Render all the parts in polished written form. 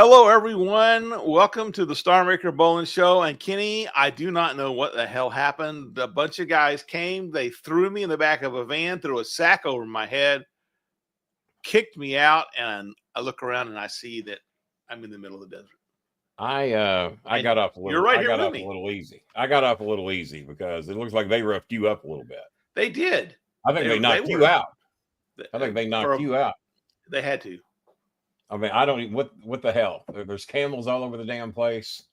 Hello, everyone. Welcome to the Star Maker Bolin Show. And Kenny, I do not know what the hell happened. A bunch of guys came, they threw me in the back of a van, threw a sack over my head, kicked me out, and I look around and I see that I'm in the middle of the desert. I got off a little. You're right I here got with off me. a little easy. I got off a little easy because it looks like they roughed you up a little bit. They did. I think they knocked you out. I think they knocked you out. They had to. I mean, I don't even what the hell. There's camels all over the damn place.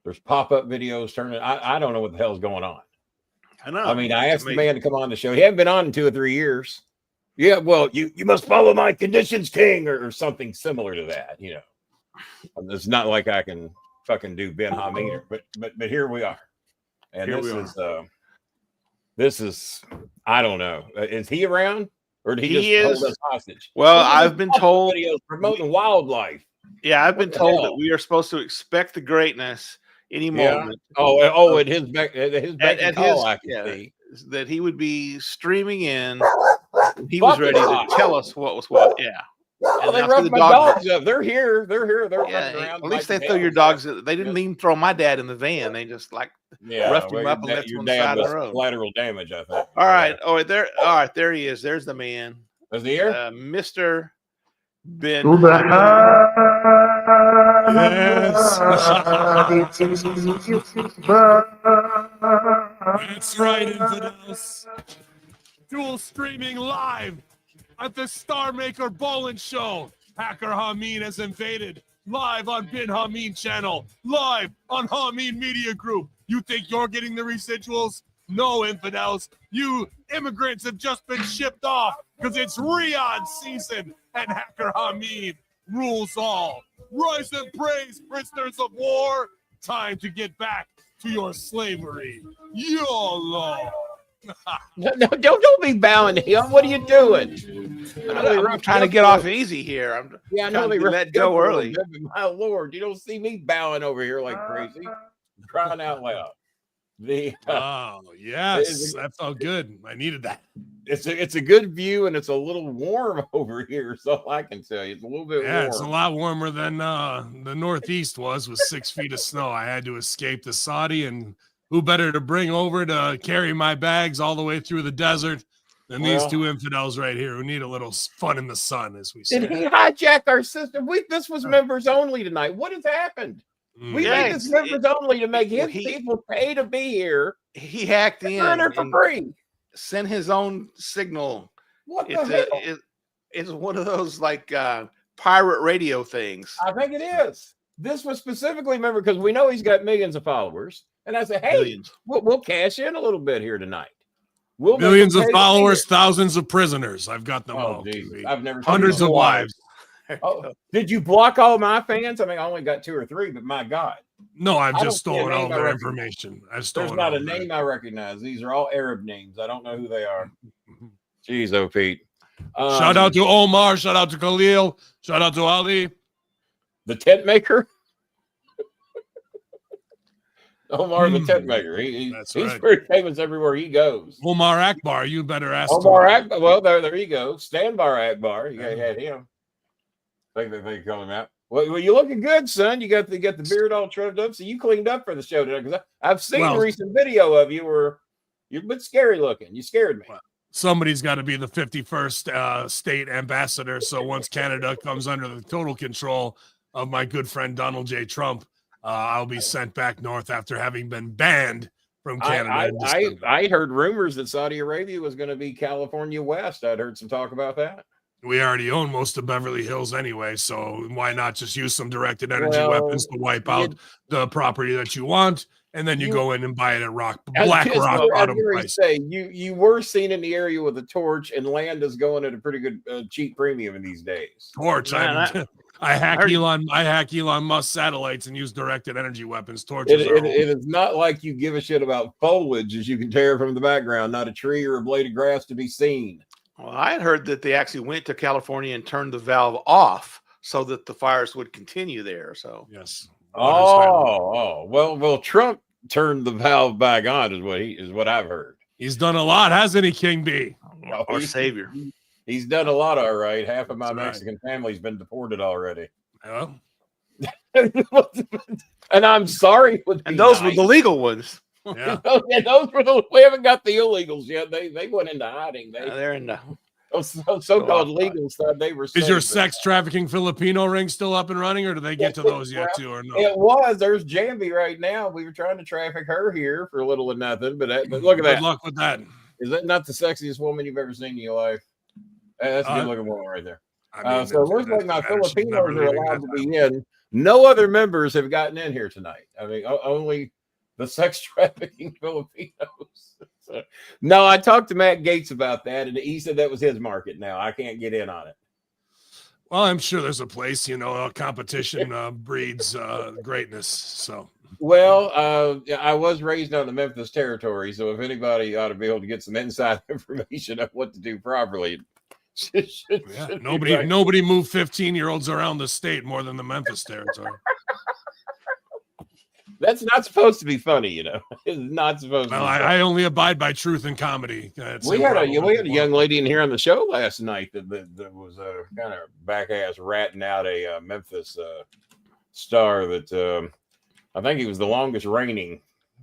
There's pop-up videos turning. I don't know what the hell's going on. I know. I mean, I asked the man to come on the show. He hadn't been on in 2 or 3 years. Yeah, well, you must follow my conditions, King, or something similar to that. You know, it's not like I can fucking do Ben Hamin, but here we are, and this is I don't know. Is he around? Or did he just hold us hostage? Well, I've been told promoting wildlife. Yeah, I've been told that we are supposed to expect the greatness any moment. At his back call, I can see that he would be streaming in. He was ready to tell us what was what. Yeah. Well, they roughed my dogs up. They're here. They're running around. At least they throw your dogs. They didn't even throw my dad in the van. They just roughed him up and left him on the side of the road. Collateral damage, I think. All right. Oh, there. All right. There he is. There's the man. Is he here? Mr. Ben. That's right, Infidels. Dual streaming live at the Star Maker Bolin Show. Hacker Hamin has invaded. Live on Bin Hamin channel. Live on Hamin Media Group. You think you're getting the residuals? No, Infidels. You immigrants have just been shipped off because it's Riyadh season and Hacker Hamin rules all. Rise and praise, prisoners of war. Time to get back to your slavery. YOLO. No, don't be bowing to him. What are you doing? I'm trying to get off easy here. I know they let go early. My Lord, you don't see me bowing over here like crazy. Crying out loud. Oh yes, that felt good. I needed that. It's a good view, and it's a little warm over here. So I can tell you, it's a little bit warm. It's a lot warmer than the Northeast was with 6 feet of snow. I had to escape the Saudi, and who better to bring over to carry my bags all the way through the desert than these two infidels right here who need a little fun in the sun, as we say. Did he hijack our system? This was members only tonight. What has happened? We made this members only to make his people pay to be here. He hacked in for free. Sent his own signal. What the hell? It's one of those pirate radio things. I think it is. This was specifically because we know he's got millions of followers. And I said, hey, we'll cash in a little bit here tonight. Millions of followers, thousands of prisoners. I've got them all. I've never hundreds of wives. Oh, did you block all my fans? I mean, I only got 2 or 3, but my God. No, I've just stolen all their information. There's not a name I recognize. These are all Arab names. I don't know who they are. Jeez, Pete. Shout out to Omar. Shout out to Khalil. Shout out to Ali. The tent maker. Omar the tent maker. He's pretty famous everywhere he goes. Omar Akbar. You better ask Omar Akbar. Well, there you go. Standbar Akbar. You had him. I think they call him out. Well, you're looking good, son. You got the beard all trimmed up, so you cleaned up for the show today. Because I've seen a recent video of you where you're a bit scary looking. You scared me. Well, somebody's got to be the 51st state ambassador. So once Canada comes under the total control of my good friend Donald J. Trump, I'll be sent back north after having been banned from Canada. I heard rumors that Saudi Arabia was going to be California West. I'd heard some talk about that. We already own most of Beverly Hills anyway, so why not just use some directed energy weapons to wipe out the property that you want, and then you go in and buy it at Black Rock bottom price. You were seen in the area with a torch, and land is going at a pretty good cheap premium in these days. Torch, I hack Elon Musk satellites and use directed energy weapons. Torches. It is not like you give a shit about foliage as you can tear from the background, not a tree or a blade of grass to be seen. Well, I had heard that they actually went to California and turned the valve off so that the fires would continue there. So yes. Well, Trump turned the valve back on is what I've heard. He's done a lot, hasn't he, King B? Our savior. He's done a lot, all right. Half of my Mexican family's been deported already. Well, And I'm sorry. And those were the legal ones. Yeah. Those were we haven't got the illegals yet. They went into hiding. They're in the So-called legals thought they were safe. Is your sex trafficking Filipino ring still up and running, or do they get to those yet too, or no? It was. There's Jambi right now. We were trying to traffic her here for a little or nothing, but look at that. Good luck with that. Is that not the sexiest woman you've ever seen in your life? That's a good-looking woman right there. I mean, so it looks like my Filipinos are allowed to be in. No other members have gotten in here tonight. I mean, only the sex trafficking Filipinos. No, I talked to Matt Gates about that, and he said that was his market. Now I can't get in on it. Well, I'm sure there's a place, competition breeds greatness. So, well, I was raised on the Memphis territory, so if anybody ought to be able to get some inside information of what to do properly, nobody moved 15-year-olds around the state more than the Memphis territory. That's not supposed to be funny, It's not supposed to be funny. I only abide by truth and comedy. We had a young lady in here on the show last night that was kind of back-ass ratting out a Memphis star that I think he was the longest reigning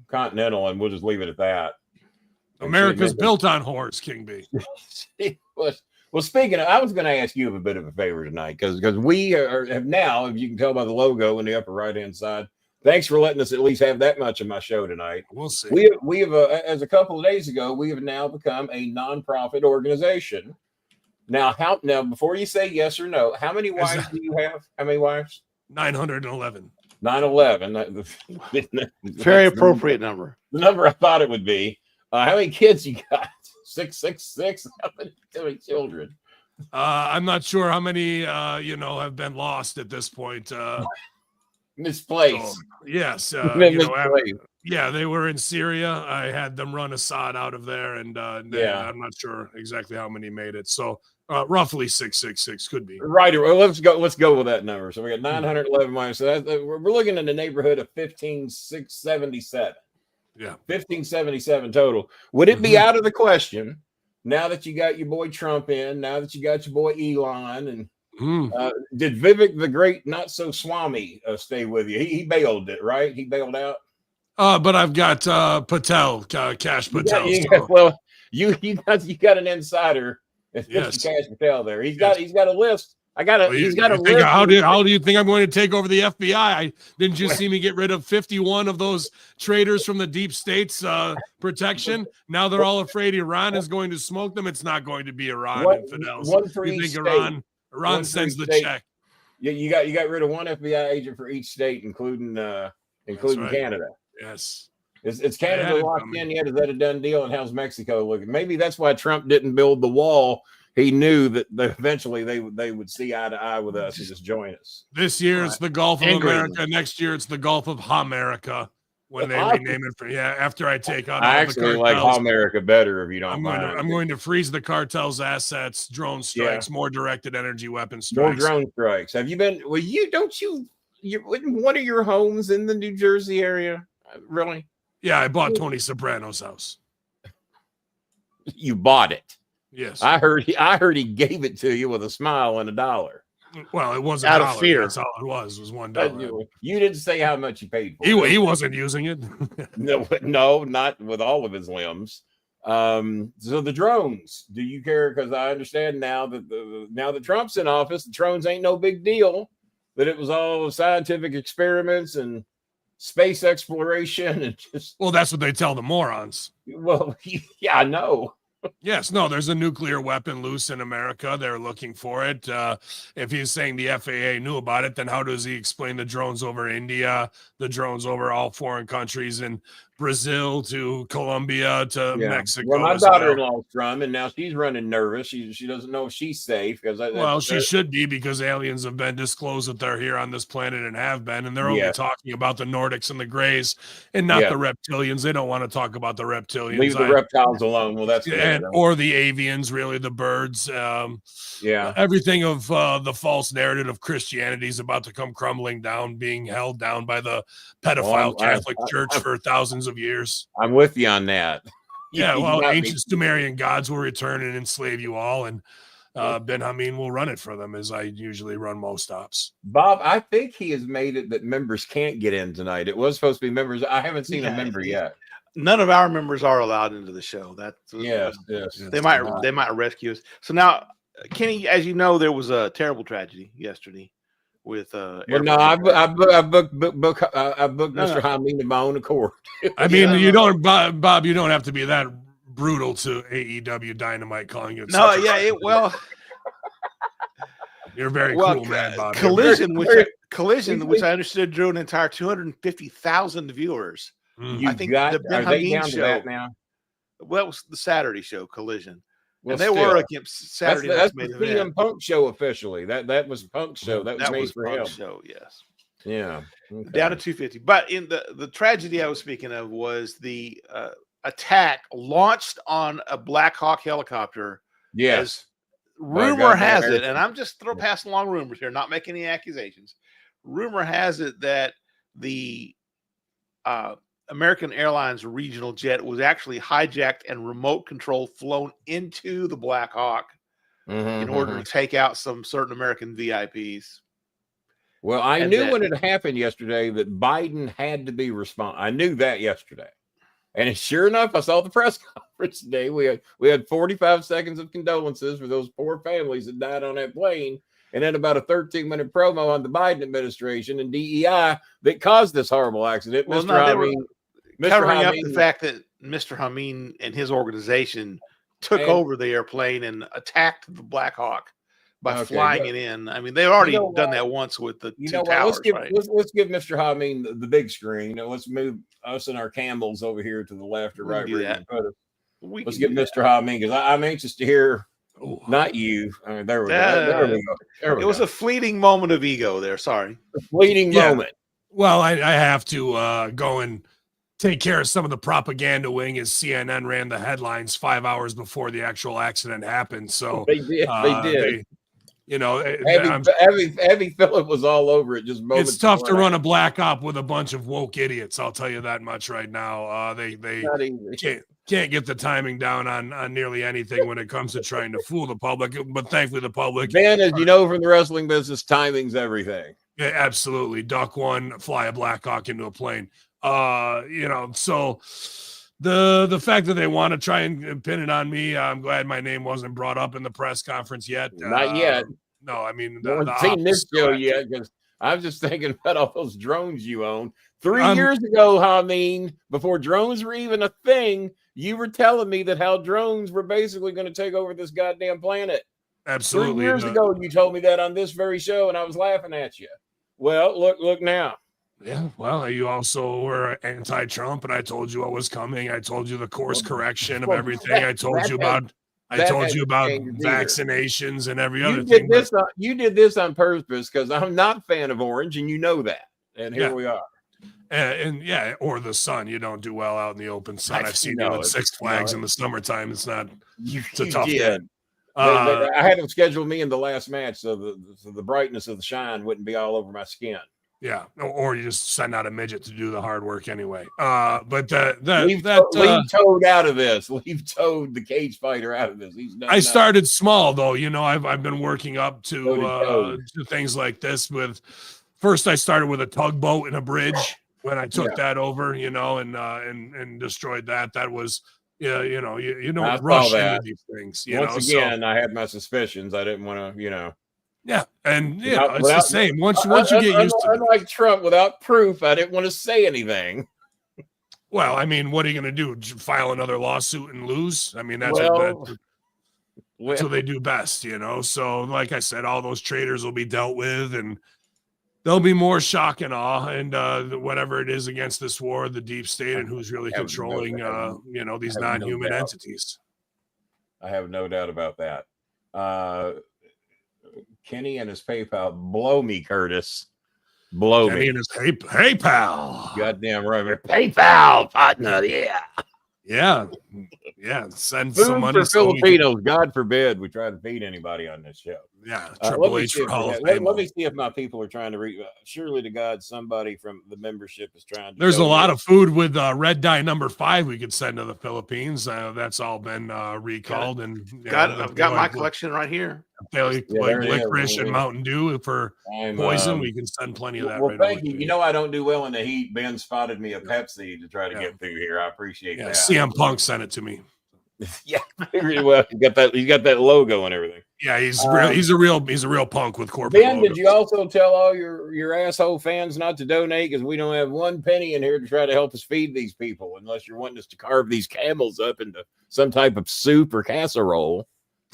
Continental, and we'll just leave it at that. America's built on whores, King B. Well, speaking of, I was going to ask you a bit of a favor tonight because we have now, if you can tell by the logo in the upper right-hand side, thanks for letting us at least have that much of my show tonight. We'll see. We have as a couple of days ago, we have now become a nonprofit organization. Now, before you say yes or no, how many wives do you have? How many wives? 911. 911. Very appropriate number. The number I thought it would be. How many kids you got? 666. How many children? I'm not sure how many have been lost at this point. Misplaced. So, yes. They were in Syria. I had them run Assad out of there, and I'm not sure exactly how many made it. So roughly 666 could be. Right. Well, let's go with that number. So we got 911 minus. So we're looking in the neighborhood of 15,677. Yeah. 1577 total. Would it be out of the question now that you got your boy Trump in, now that you got your boy Elon, and did Vivek the Great Not So Swami stay with you? He bailed it, right? He bailed out. But I've got Patel, Cash Patel. You got an insider. It's Cash Patel there. He's got a list. He's got a list. How do you think I'm going to take over the FBI? Didn't you see me get rid of 51 of those traitors from the deep state's protection? Now they're all afraid Iran is going to smoke them. It's not going to be Iran and Fidel. One for you each think state. Iran sends the check? Yeah, you got rid of one FBI agent for each state, including right. Canada. Yes. Is Canada locked in yet? Is that a done deal? And how's Mexico looking? Maybe that's why Trump didn't build the wall. He knew that eventually they would see eye to eye with us and just join us. This year it's the Gulf of America. Next year it's the Gulf of America when they rename it for after I take out. I actually like America better if you don't mind. I'm going to freeze the cartel's assets, drone strikes, more directed energy weapon More strikes. drone strikes. Have you been? Well, you're one of your homes in the New Jersey area, really? Yeah, I bought Tony Soprano's house. You bought it. Yes, I heard he gave it to you with a smile and $1. Well, it wasn't out of fear. That's all it was $1. You didn't say how much you paid for it. He wasn't using it. No, not with all of his limbs. So the drones, do you care? Because I understand now that Trump's in office, the drones ain't no big deal. That it was all scientific experiments and space exploration and just. Well, that's what they tell the morons. Well, yeah, I know. Yes, no, there's a nuclear weapon loose in America. They're looking for it. If he's saying the FAA knew about it, then how does he explain the drones over India, the drones over all foreign countries, and Brazil to Colombia to Mexico? Well, my daughter-in-law's from, and now she's running nervous. She doesn't know if she's safe because she should be, because aliens have been disclosed that they're here on this planet and have been, and they're only talking about the Nordics and the Greys and not the reptilians. They don't want to talk about the reptilians. Leave the reptiles alone. Well, that's or the avians, really, the birds. Everything of the false narrative of Christianity is about to come crumbling down, being held down by the pedophile Catholic Church for thousands of years. I'm with you on that. Ancient Sumerian gods will return and enslave you all, and Ben Hamin will run it for them, as I usually run most stops. Bob, I think he has made it that members can't get in tonight. It was supposed to be members. I haven't seen a member yet. None of our members are allowed into the show. Yes. They might rescue us. So now, Kenny, as you know, there was a terrible tragedy yesterday with I booked Mr. Hamin of my own accord. I mean, you don't, Bob. You don't have to be that brutal to AEW Dynamite calling it. No, you're very cool, man, Bob. Collision, which I understood drew an entire 250,000 viewers. I think the Ben Hamin show that now. Well, that was the Saturday show, Collision. Well, and they were against Saturday. That's the CM Punk show officially. That was Punk's show. That was made for Punk's him. Show, yes. Yeah. Okay. Down to 250. But in the tragedy I was speaking of was the attack launched on a Black Hawk helicopter. Yes. Rumor has it, and I'm just passing along rumors here, not making any accusations. Rumor has it that the American Airlines regional jet was actually hijacked and remote control flown into the Black Hawk in order to take out some certain American VIPs. Well, I knew when it happened yesterday that Biden had to be responsible. I knew that yesterday. And sure enough, I saw the press conference today. We had 45 seconds of condolences for those poor families that died on that plane. And then about a 13-minute promo on the Biden administration and DEI that caused this horrible accident. Well, covering up the fact that Mr. Hamin and his organization took over the airplane and attacked the Black Hawk by flying it in. I mean, they've already done that once with the two towers. Let's give Mr. Hamin the big screen. Let's move us and our Campbells over here to the left or right. Let's get Mr. Hamin, because I'm anxious to hear. Not you. There we go. It was a fleeting moment of ego there. Sorry. A fleeting moment. Well, I have to go and take care of some of the propaganda wing, as CNN ran the headlines 5 hours before the actual accident happened. So they did. Abby Phillip was all over it. It's tough to run a Black Op with a bunch of woke idiots. I'll tell you that much right now. They can't get the timing down on nearly anything when it comes to trying to fool the public. But thankfully, the public. Man, as you know from the wrestling business, timing's everything. Yeah, absolutely. Duck one, fly a Black Hawk into a plane. So the fact that they want to try and pin it on me, I'm glad my name wasn't brought up in the press conference yet. Not yet. No, I mean, I haven't seen this show yet, because I'm just thinking about all those drones you own. 3 years ago, Hamin, before drones were even a thing, you were telling me that how drones were basically going to take over this goddamn planet. Absolutely. 3 years ago, you told me that on this very show, and I was laughing at you. Well, look now. Yeah, well, you also were anti-Trump, and I told you what was coming. I told you the course correction of everything. I told you about vaccinations and every other thing. You did this on purpose, because I'm not a fan of orange, and you know that. And here we are. Or the sun. You don't do well out in the open sun. I've seen you at Six Flags in the summertime. It's not. It's a tough day. I had them schedule me in the last match, so the brightness of the shine wouldn't be all over my skin. Yeah, or you just send out a midget to do the hard work anyway. Leave Toad out of this. Leave Toad, the cage fighter, out of this. I started small, though. I've been working up to things like this. First, I started with a tugboat and a bridge when I took that over, and destroyed that. That was, you don't rush into these things. Once again, I had my suspicions. I didn't want to, Yeah, and it's the same. Once you get used to it. Unlike Trump, without proof, I didn't want to say anything. Well, I mean, what are you going to do? File another lawsuit and lose? I mean, that's what they do best, So, like I said, all those traitors will be dealt with, and there'll be more shock and awe, and whatever it is against this war, the deep state, and who's really controlling, these non-human entities. I have no doubt about that. Kenny and his PayPal. Blow me, Curtis. Blow Kenny me. and his PayPal. Goddamn right. PayPal, partner. Yeah. Send Food some money for Filipinos. God forbid we try to feed anybody on this show. Yeah, Let Triple me H see for if Hall we of have- let, Fame. let me see if my people are trying to reach. Surely to God, somebody from the membership is trying to. There's a donate. lot of food with red dye number 5 we could send to the Philippines. That's all been recalled. And I've got my collection right here. Like there it is. licorice and Mountain Dew for poison. We can send plenty of that. Well, right thank away. you. You know I don't do well in the heat. Ben spotted me a Pepsi to try to get through here. I appreciate that. CM Punk sent it to me. Yeah, really well. He's got that logo and everything. Yeah, he's a real punk with corporate. Ben, logos. did you also tell all your asshole fans not to donate because we don't have one penny in here to try to help us feed these people unless you're wanting us to carve these camels up into some type of soup or casserole?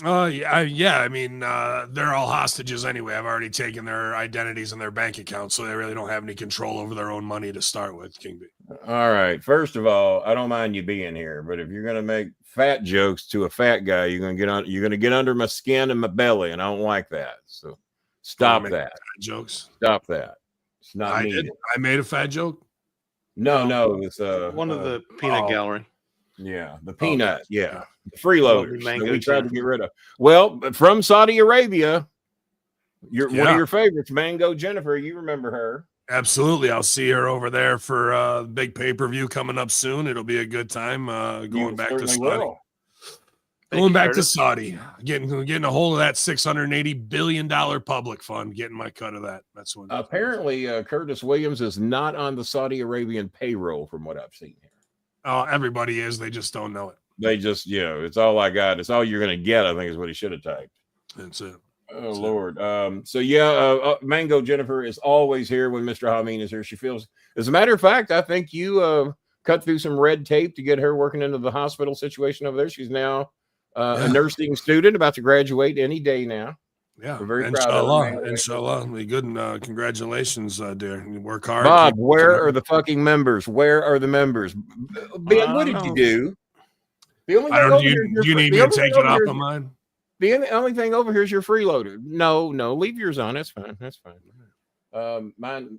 Yeah. I mean, they're all hostages anyway. I've already taken their identities and their bank accounts, so they really don't have any control over their own money to start with. King B. All right. First of all, I don't mind you being here, but if you're gonna make fat jokes to a fat guy, you're gonna get under my skin and my belly, and I don't like that. So stop that. Jokes. Stop that. It's not needed. I made a fat joke. No. It's one of the peanut gallery. Yeah, the peanut. Yeah, the freeloaders that we tried to get rid of. Well, from Saudi Arabia, one of your favorites, Mango Jennifer. You remember her? Absolutely. I'll see her over there for big pay-per-view coming up soon. It'll be a good time going back to Saudi. Going back to Saudi, getting a hold of that $680 billion public fund, getting my cut of that. That's what. Apparently, Curtis Williams is not on the Saudi Arabian payroll, from what I've seen here. Everybody is. They just don't know it. They just, it's all I got. It's all you're going to get, I think, is what he should have typed. That's it. Oh, Lord. Mango Jennifer is always here when Mr. Hamin is here. She feels, as a matter of fact, I think you cut through some red tape to get her working into the hospital situation over there. She's now a nursing student about to graduate any day now. Yeah, we're very proud of her. Inshallah. Be good, and congratulations, dear. You work hard. Bob, where are the fucking members? Where are the members? Ben, what did you do? The only do you need me to take it off of mine? The only thing over here is your freeloader. No, leave yours on. That's fine. That's fine.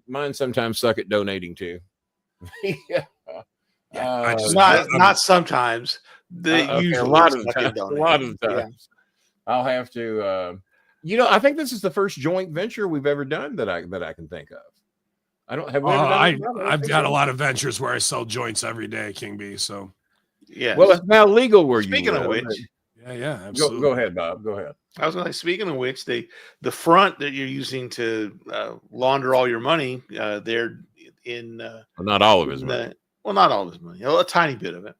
Mine sometimes suck at donating too. Not sometimes. A lot of the times. Yeah. I'll have to. I think this is the first joint venture we've ever done that I can think of. I don't have. I've got a lot of ventures where I sell joints every day, King B. So, yeah. Well, it's now legal where Speaking of which, yeah, absolutely. Go ahead, Bob. Go ahead. I was going to say, speaking of which, the front that you're using to launder all your money, they're in. Not all of his money. Well, not all of his money. A tiny bit of it.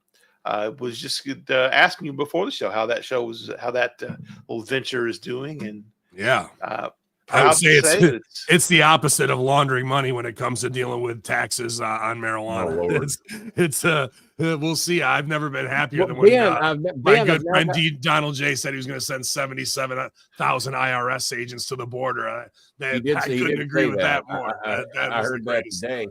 Was just asking you before the show how that little venture is doing, and I would say it's the opposite of laundering money when it comes to dealing with taxes on marijuana. We'll see. I've never been happier than when my good friend Donald J said he was going to send 77,000 IRS agents to the border. I couldn't agree with that more. I heard that today.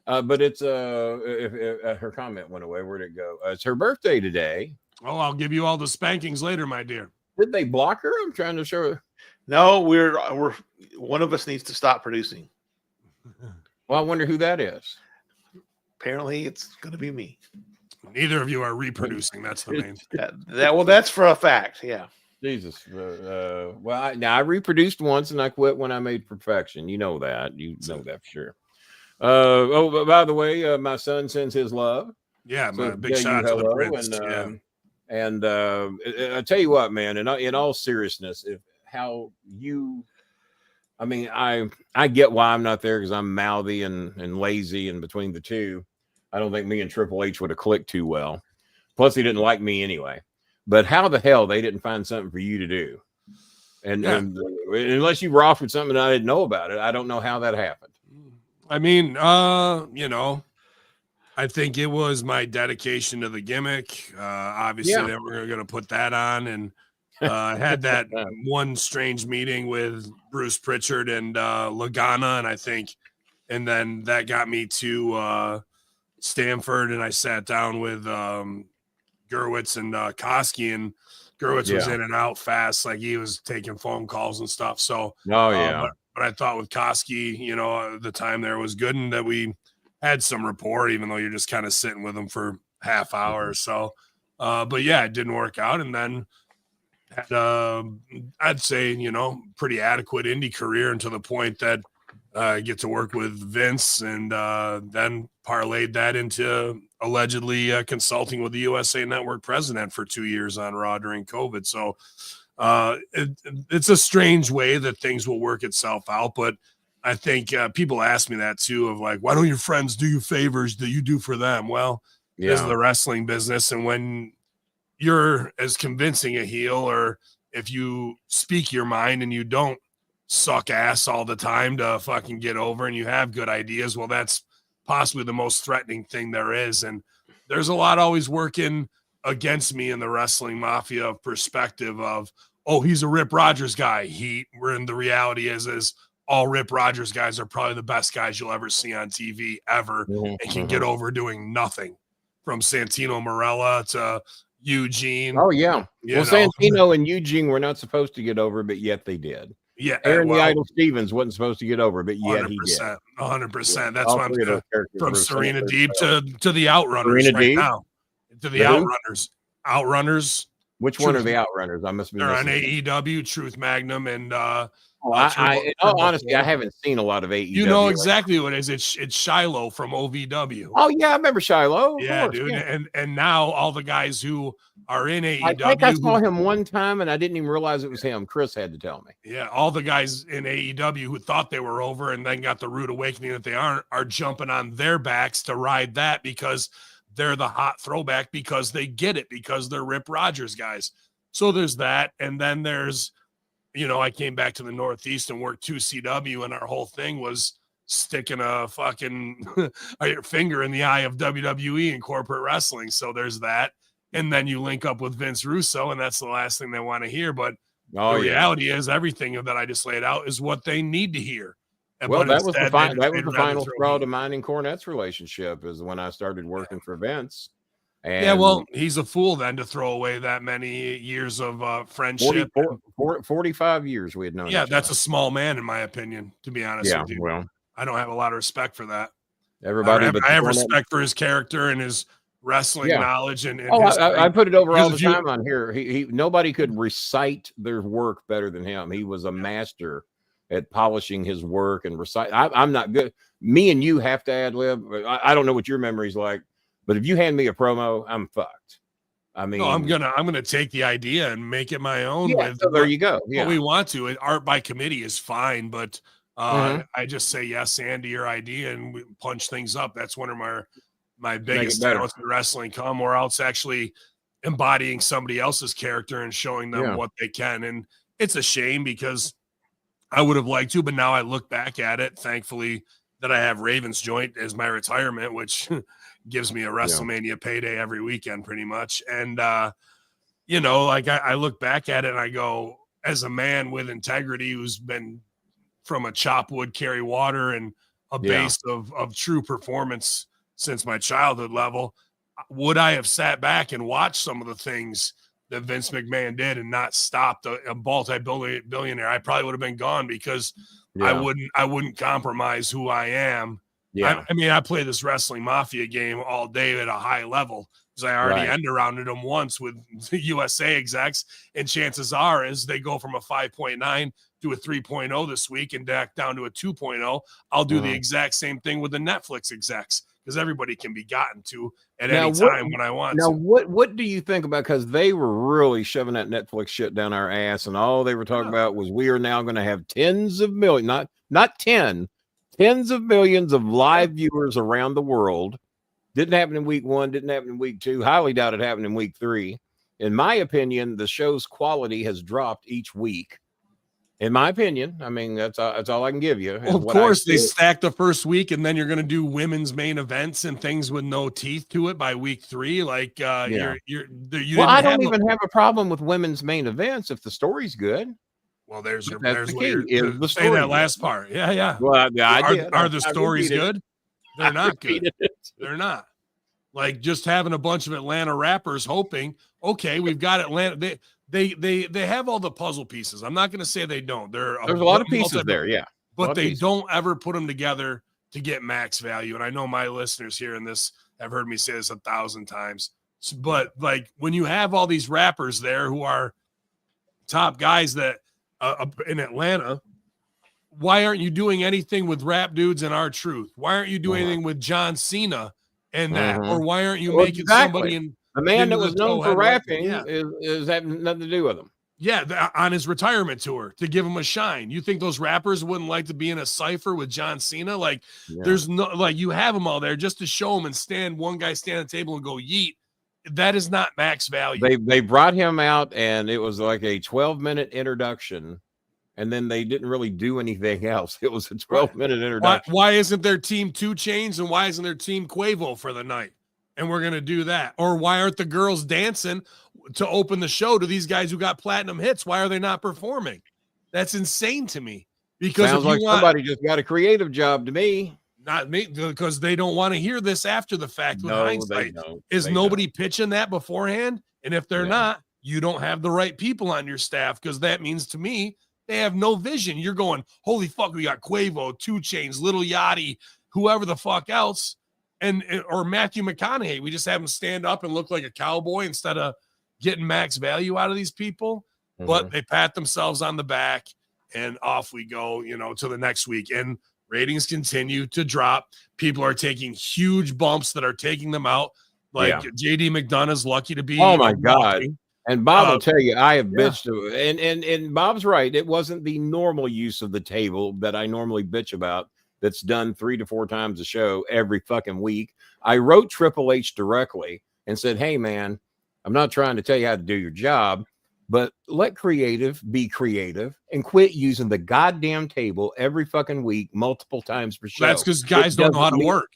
But it's if her comment went away. Where'd it go? It's her birthday today. Oh, I'll give you all the spankings later, my dear. Did they block her? I'm trying to show her. No, we're one of us needs to stop producing. Well, I wonder who that is. Apparently, it's going to be me. Neither of you are reproducing. That's the main. That's for a fact. Yeah. Jesus. I reproduced once and I quit when I made perfection. You know that. You know that for sure. By the way, my son sends his love. Yeah, big shout out to the Prince. And I tell you what, man, in all seriousness, I get why I'm not there because I'm mouthy and lazy, and between the two, I don't think me and Triple H would have clicked too well. Plus, he didn't like me anyway. But how the hell they didn't find something for you to do? And unless you were offered something that I didn't know about it, I don't know how that happened. I mean, I think it was my dedication to the gimmick. Obviously, they were going to put that on, and I had that one strange meeting with Bruce Pritchard and Lagana, and then that got me to Stanford, and I sat down with Gerwitz and Koski, and Gerwitz was in and out fast, like he was taking phone calls and stuff. So, but I thought with Koski, the time there was good, and that we had some rapport, even though you're just kind of sitting with him for half hour or so. But yeah, it didn't work out. And then had I'd say, pretty adequate indie career, and to the point that I get to work with Vince, and then parlayed that into allegedly consulting with the USA Network president for 2 years on Raw during COVID. So it's a strange way that things will work itself out. But I think people ask me that too, of like, why don't your friends do you favors that you do for them? Well, this is the wrestling business. And when you're as convincing a heel, or if you speak your mind and you don't suck ass all the time to fucking get over, and you have good ideas, well, that's possibly the most threatening thing there is. And there's a lot always working against me in the wrestling mafia perspective of, oh, he's a Rip Rogers guy. The reality is all Rip Rogers guys are probably the best guys you'll ever see on TV ever, and can get over doing nothing, from Santino Marella to Eugene. Oh yeah. Well, Santino and Eugene were not supposed to get over, but yet they did. Yeah, Aaron the Idol Stevens wasn't supposed to get over, but yet 100%, he did. 100%. That's why I'm from Serena Deeb to the Outrunners now. To the Outrunners. Outrunners. Which one are the Outrunners? I must be. They're on AEW, Truth Magnum, and honestly, I haven't seen a lot of AEW. You know exactly what it is. It's Shiloh from OVW. Oh yeah, I remember Shiloh. Yeah, dude. Yeah. And now all the guys who are in AEW. I think I saw him one time and I didn't even realize it was him. Chris had to tell me. Yeah, all the guys in AEW who thought they were over and then got the rude awakening that they aren't, are jumping on their backs to ride that, because they're the hot throwback, because they get it, because they're Rip Rogers guys. So there's that. And then there's, I came back to the Northeast and worked 2CW, and our whole thing was sticking a fucking finger in the eye of WWE and corporate wrestling. So there's that. And then you link up with Vince Russo, and that's the last thing they want to hear. But the reality is, everything that I just laid out is what they need to hear. Well, that was the final straw to mine and Cornette's relationship, is when I started working for Vince. And yeah, well, he's a fool then to throw away that many years of friendship. 45 years we had known. Yeah, that's a small man, in my opinion, to be honest with you. Well, I don't have a lot of respect for that. Everybody, I have respect for his character and his wrestling knowledge. And I put it over all the time on here. Nobody could recite their work better than him. He was a master at polishing his work and recite. I'm not good. Me and you have to ad lib. I don't know what your memory's like, but if you hand me a promo, I'm fucked. I mean, I'm gonna take the idea and make it my own. Yeah, so there you go. Yeah, what we want to. Art by committee is fine, but I just say yes and to your idea, and we punch things up. That's one of my biggest talents in wrestling. Come, or else actually embodying somebody else's character and showing them what they can. And it's a shame, because I would have liked to, but now I look back at it, thankfully, that I have Ravens Joint as my retirement, which gives me a WrestleMania payday every weekend pretty much. And, I look back at it and I go, as a man with integrity who's been from a chop wood, carry water, and a base of true performance since my childhood level, would I have sat back and watched some of the things that Vince McMahon did and not stopped a multi-billionaire? I probably would have been gone, because I wouldn't compromise who I am. Yeah. I mean, I play this wrestling mafia game all day at a high level, because I already end arounded them once with the USA execs, and chances are is they go from a 5.9 to a 3.0 this week and back down to a 2.0. I'll do the exact same thing with the Netflix execs, because everybody can be gotten to at any time when I want. Now, what do you think about, because they were really shoving that Netflix shit down our ass, and all they were talking about was, we are now going to have tens of millions, not 10, tens of millions of live viewers around the world. Didn't happen in week 1, didn't happen in week 2. Highly doubt it happened in week 3. In my opinion, the show's quality has dropped each week. In my opinion, I mean, that's all I can give you. Well, of course, they stack the first week, and then you're going to do women's main events and things with no teeth to it by week 3. Like, I don't even have a problem with women's main events if the story's good. Well, there's where you're say that last part. Yeah. Well, are the stories good? They're not good. They're not. Like, just having a bunch of Atlanta rappers hoping, okay, we've got Atlanta. They have all the puzzle pieces. I'm not going to say they don't. There's a lot of pieces there, but they don't ever put them together to get max value. And I know my listeners here in this have heard me say this 1,000 times. But like, when you have all these rappers there who are top guys that in Atlanta. Why aren't you doing anything with Rap Dudes and R-Truth? Why aren't you doing anything with John Cena and that? Or why aren't you making somebody in a man that was known for rapping yeah. is having nothing to do with him? Yeah, on his retirement tour to give him a shine. You think those rappers wouldn't like to be in a cypher with John Cena? Like, there's no, like, you have them all there just to show them and one guy stand at the table and go yeet. That is not max value. They brought him out and it was like a 12-minute introduction. And then they didn't really do anything else. It was a 12-minute introduction. Why isn't their team 2 Chainz and why isn't their team Quavo for the night? And we're going to do that. Or why aren't the girls dancing to open the show to these guys who got platinum hits? Why are they not performing? That's insane to me. Because sounds like somebody just got a creative job to me. Not me, because they don't want to hear this after the fact. With hindsight, is nobody pitching that beforehand? And if they're not, you don't have the right people on your staff, because that means to me they have no vision. You're going, holy fuck, we got Quavo, 2 Chainz, Lil Yachty, whoever the fuck else, or Matthew McConaughey. We just have him stand up and look like a cowboy instead of getting max value out of these people. But they pat themselves on the back and off we go, to the next week. And ratings continue to drop. People are taking huge bumps that are taking them out. Like JD McDonough's lucky to be. Oh my God. And Bob will tell you, I have bitched to it. And Bob's right. It wasn't the normal use of the table that I normally bitch about. That's done 3 to 4 times a show every fucking week. I wrote Triple H directly and said, hey man, I'm not trying to tell you how to do your job, but let creative be creative and quit using the goddamn table every fucking week, multiple times per show. That's because guys don't know how to work.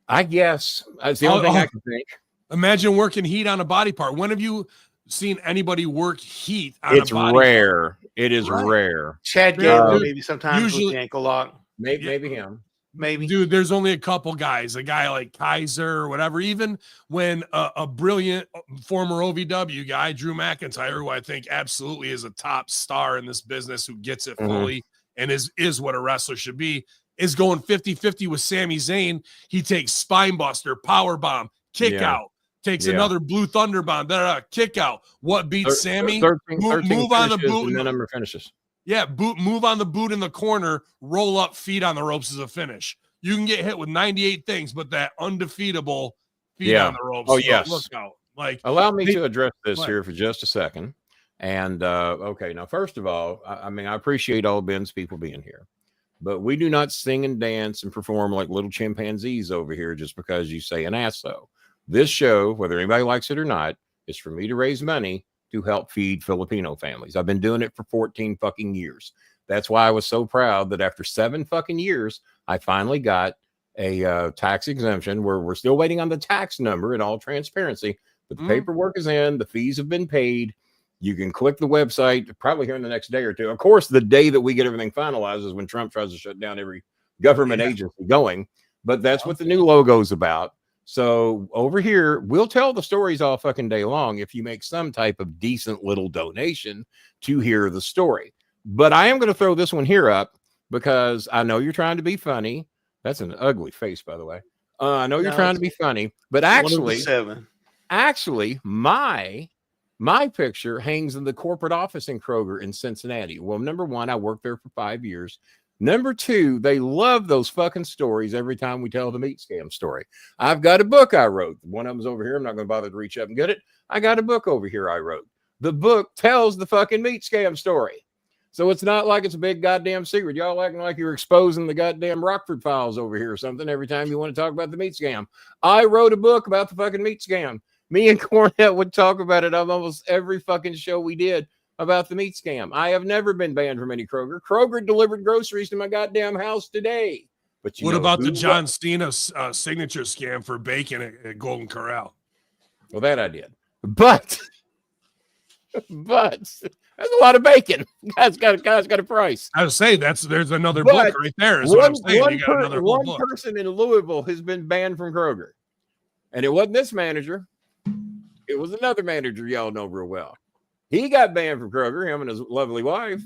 I guess that's the only thing I can think. Imagine working heat on a body part. When have you seen anybody work heat on it's a body rare part? It is rare. Chad Gable maybe sometimes usually, with the ankle lock, maybe him, dude. There's only a couple guys, a guy like Kaiser or whatever. Even when a brilliant former OVW guy, Drew McIntyre, who I think absolutely is a top star in this business, who gets it fully and is what a wrestler should be, is going 50-50 with Sami Zayn. He takes spine buster, power bomb, kick out. Takes another Blue Thunder bomb, kick out. What beats Sammy? 13 move on the boot. And then number finishes. Yeah, move on the boot in the corner, roll up, feet on the ropes as a finish. You can get hit with 98 things, but that undefeatable feet on the ropes. Oh, yes. Look out. Like, allow me to address this here for just a second. And okay, now first of all, I appreciate all Ben's people being here, but we do not sing and dance and perform like little chimpanzees over here just because you say an ass so. This show, whether anybody likes it or not, is for me to raise money to help feed Filipino families. I've been doing it for 14 fucking years. That's why I was so proud that after 7 fucking years, I finally got a tax exemption where we're still waiting on the tax number in all transparency, but the paperwork is in, the fees have been paid. You can click the website probably here in the next day or two. Of course, the day that we get everything finalized is when Trump tries to shut down every government agency going, but that's what the new logo is about. So over here, we'll tell the stories all fucking day long if you make some type of decent little donation to hear the story. But I am going to throw this one here up because I know you're trying to be funny. That's an ugly face, by the way. I know you're trying to be funny, but actually, my picture hangs in the corporate office in Kroger in Cincinnati. Well, number one, I worked there for 5 years. Number two, they love those fucking stories every time we tell the meat scam story. I've got a book I wrote. One of them's over here. I'm not going to bother to reach up and get it. I got a book over here I wrote. The book tells the fucking meat scam story. So it's not like it's a big goddamn secret. Y'all acting like you're exposing the goddamn Rockford Files over here or something every time you want to talk about the meat scam. I wrote a book about the fucking meat scam. Me and Cornette would talk about it on almost every fucking show we did about the meat scam. I have never been banned from any Kroger. Kroger delivered groceries to my goddamn house today. But what about the John Cena signature scam for bacon at Golden Corral? Well, that I did. But that's a lot of bacon. Guy's got a price. I would say there's another book right there. Is what I'm saying. You got another one book. Person in Louisville has been banned from Kroger, and it wasn't this manager. It was another manager y'all know real well. He got banned from Kroger, him and his lovely wife.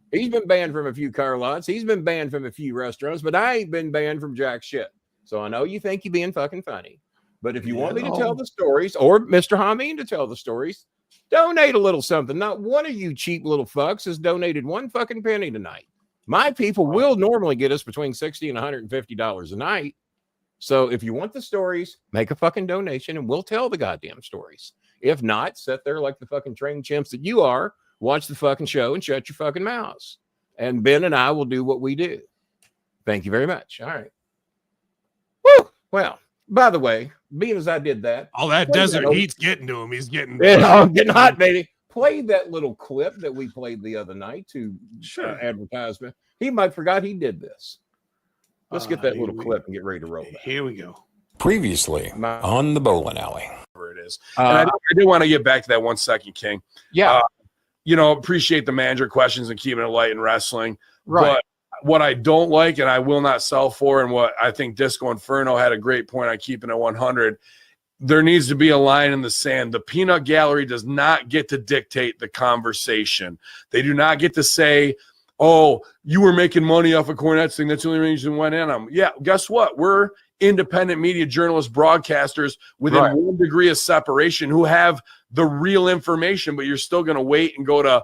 He's been banned from a few car lots. He's been banned from a few restaurants, but I ain't been banned from jack shit. So I know you think you're being fucking funny. But if you want me to tell the stories, or Mr. Hamin to tell the stories, Donate a little something. Not one of you cheap little fucks has donated one fucking penny tonight. My people will normally get us between $60 and $150 a night. So if you want the stories, make a fucking donation and we'll tell the goddamn stories. If not, sit there like the fucking trained chimps that you are, watch the fucking show and shut your fucking mouths. And Ben and I will do what we do. Thank you very much. All right. Woo! Well, by the way, being as I did that. All that desert heat's getting to him. He's getting getting hot, baby. Play that little clip that we played the other night to advertisement. He might forgot he did this. Let's get that little clip and get ready to roll that. Here we go. Previously on the Bolin Alley. Where it is. And I did want to get back to that 1 second, King. Yeah. Appreciate the manager questions and keeping it light in wrestling. Right. But what I don't like and I will not sell for, and what I think Disco Inferno had a great point on keeping it 100, there needs to be a line in the sand. The peanut gallery does not get to dictate the conversation. They do not get to say, oh, you were making money off of Cornette's thing. That's the only reason went in. Yeah, guess what? We're independent media journalists, broadcasters within 1 degree of separation who have the real information, but you're still going to wait and go to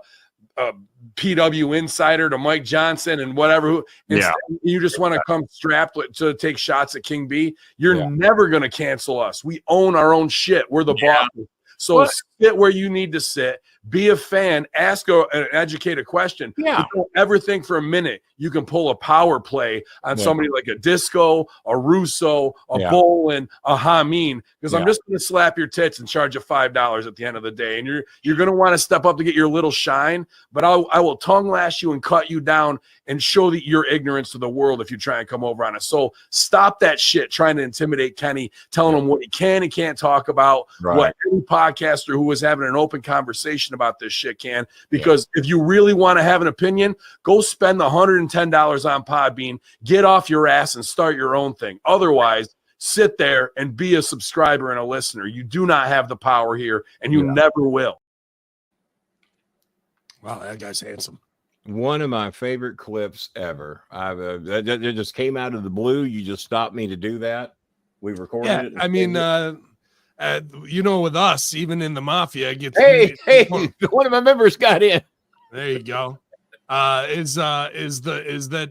PW Insider to Mike Johnson and whatever. You just want to come strapped to take shots at King B. You're never going to cancel us. We own our own shit. We're the bosses. So sit where you need to sit. Be a fan. Ask an educated question. Yeah. Don't ever think for a minute you can pull a power play on somebody like a Disco, a Russo, a Bolin, a Hamin, because I'm just going to slap your tits and charge you $5 at the end of the day. And you're going to want to step up to get your little shine, but I will tongue lash you and cut you down and show your ignorance to the world if you try and come over on us. So stop that shit trying to intimidate Kenny, telling him what he can and can't talk about, what any podcaster who was having an open conversation about this shit can. Because if you really want to have an opinion, go spend the $110 on Podbean, get off your ass and start your own thing. Otherwise, sit there and be a subscriber and a listener. You do not have the power here, and you never will. Wow, that guy's handsome. One of my favorite clips ever. It just came out of the blue. You just stopped me to do that. We recorded it. I mean, with us, even in the mafia, hey, one of my members got in. There you go. Is that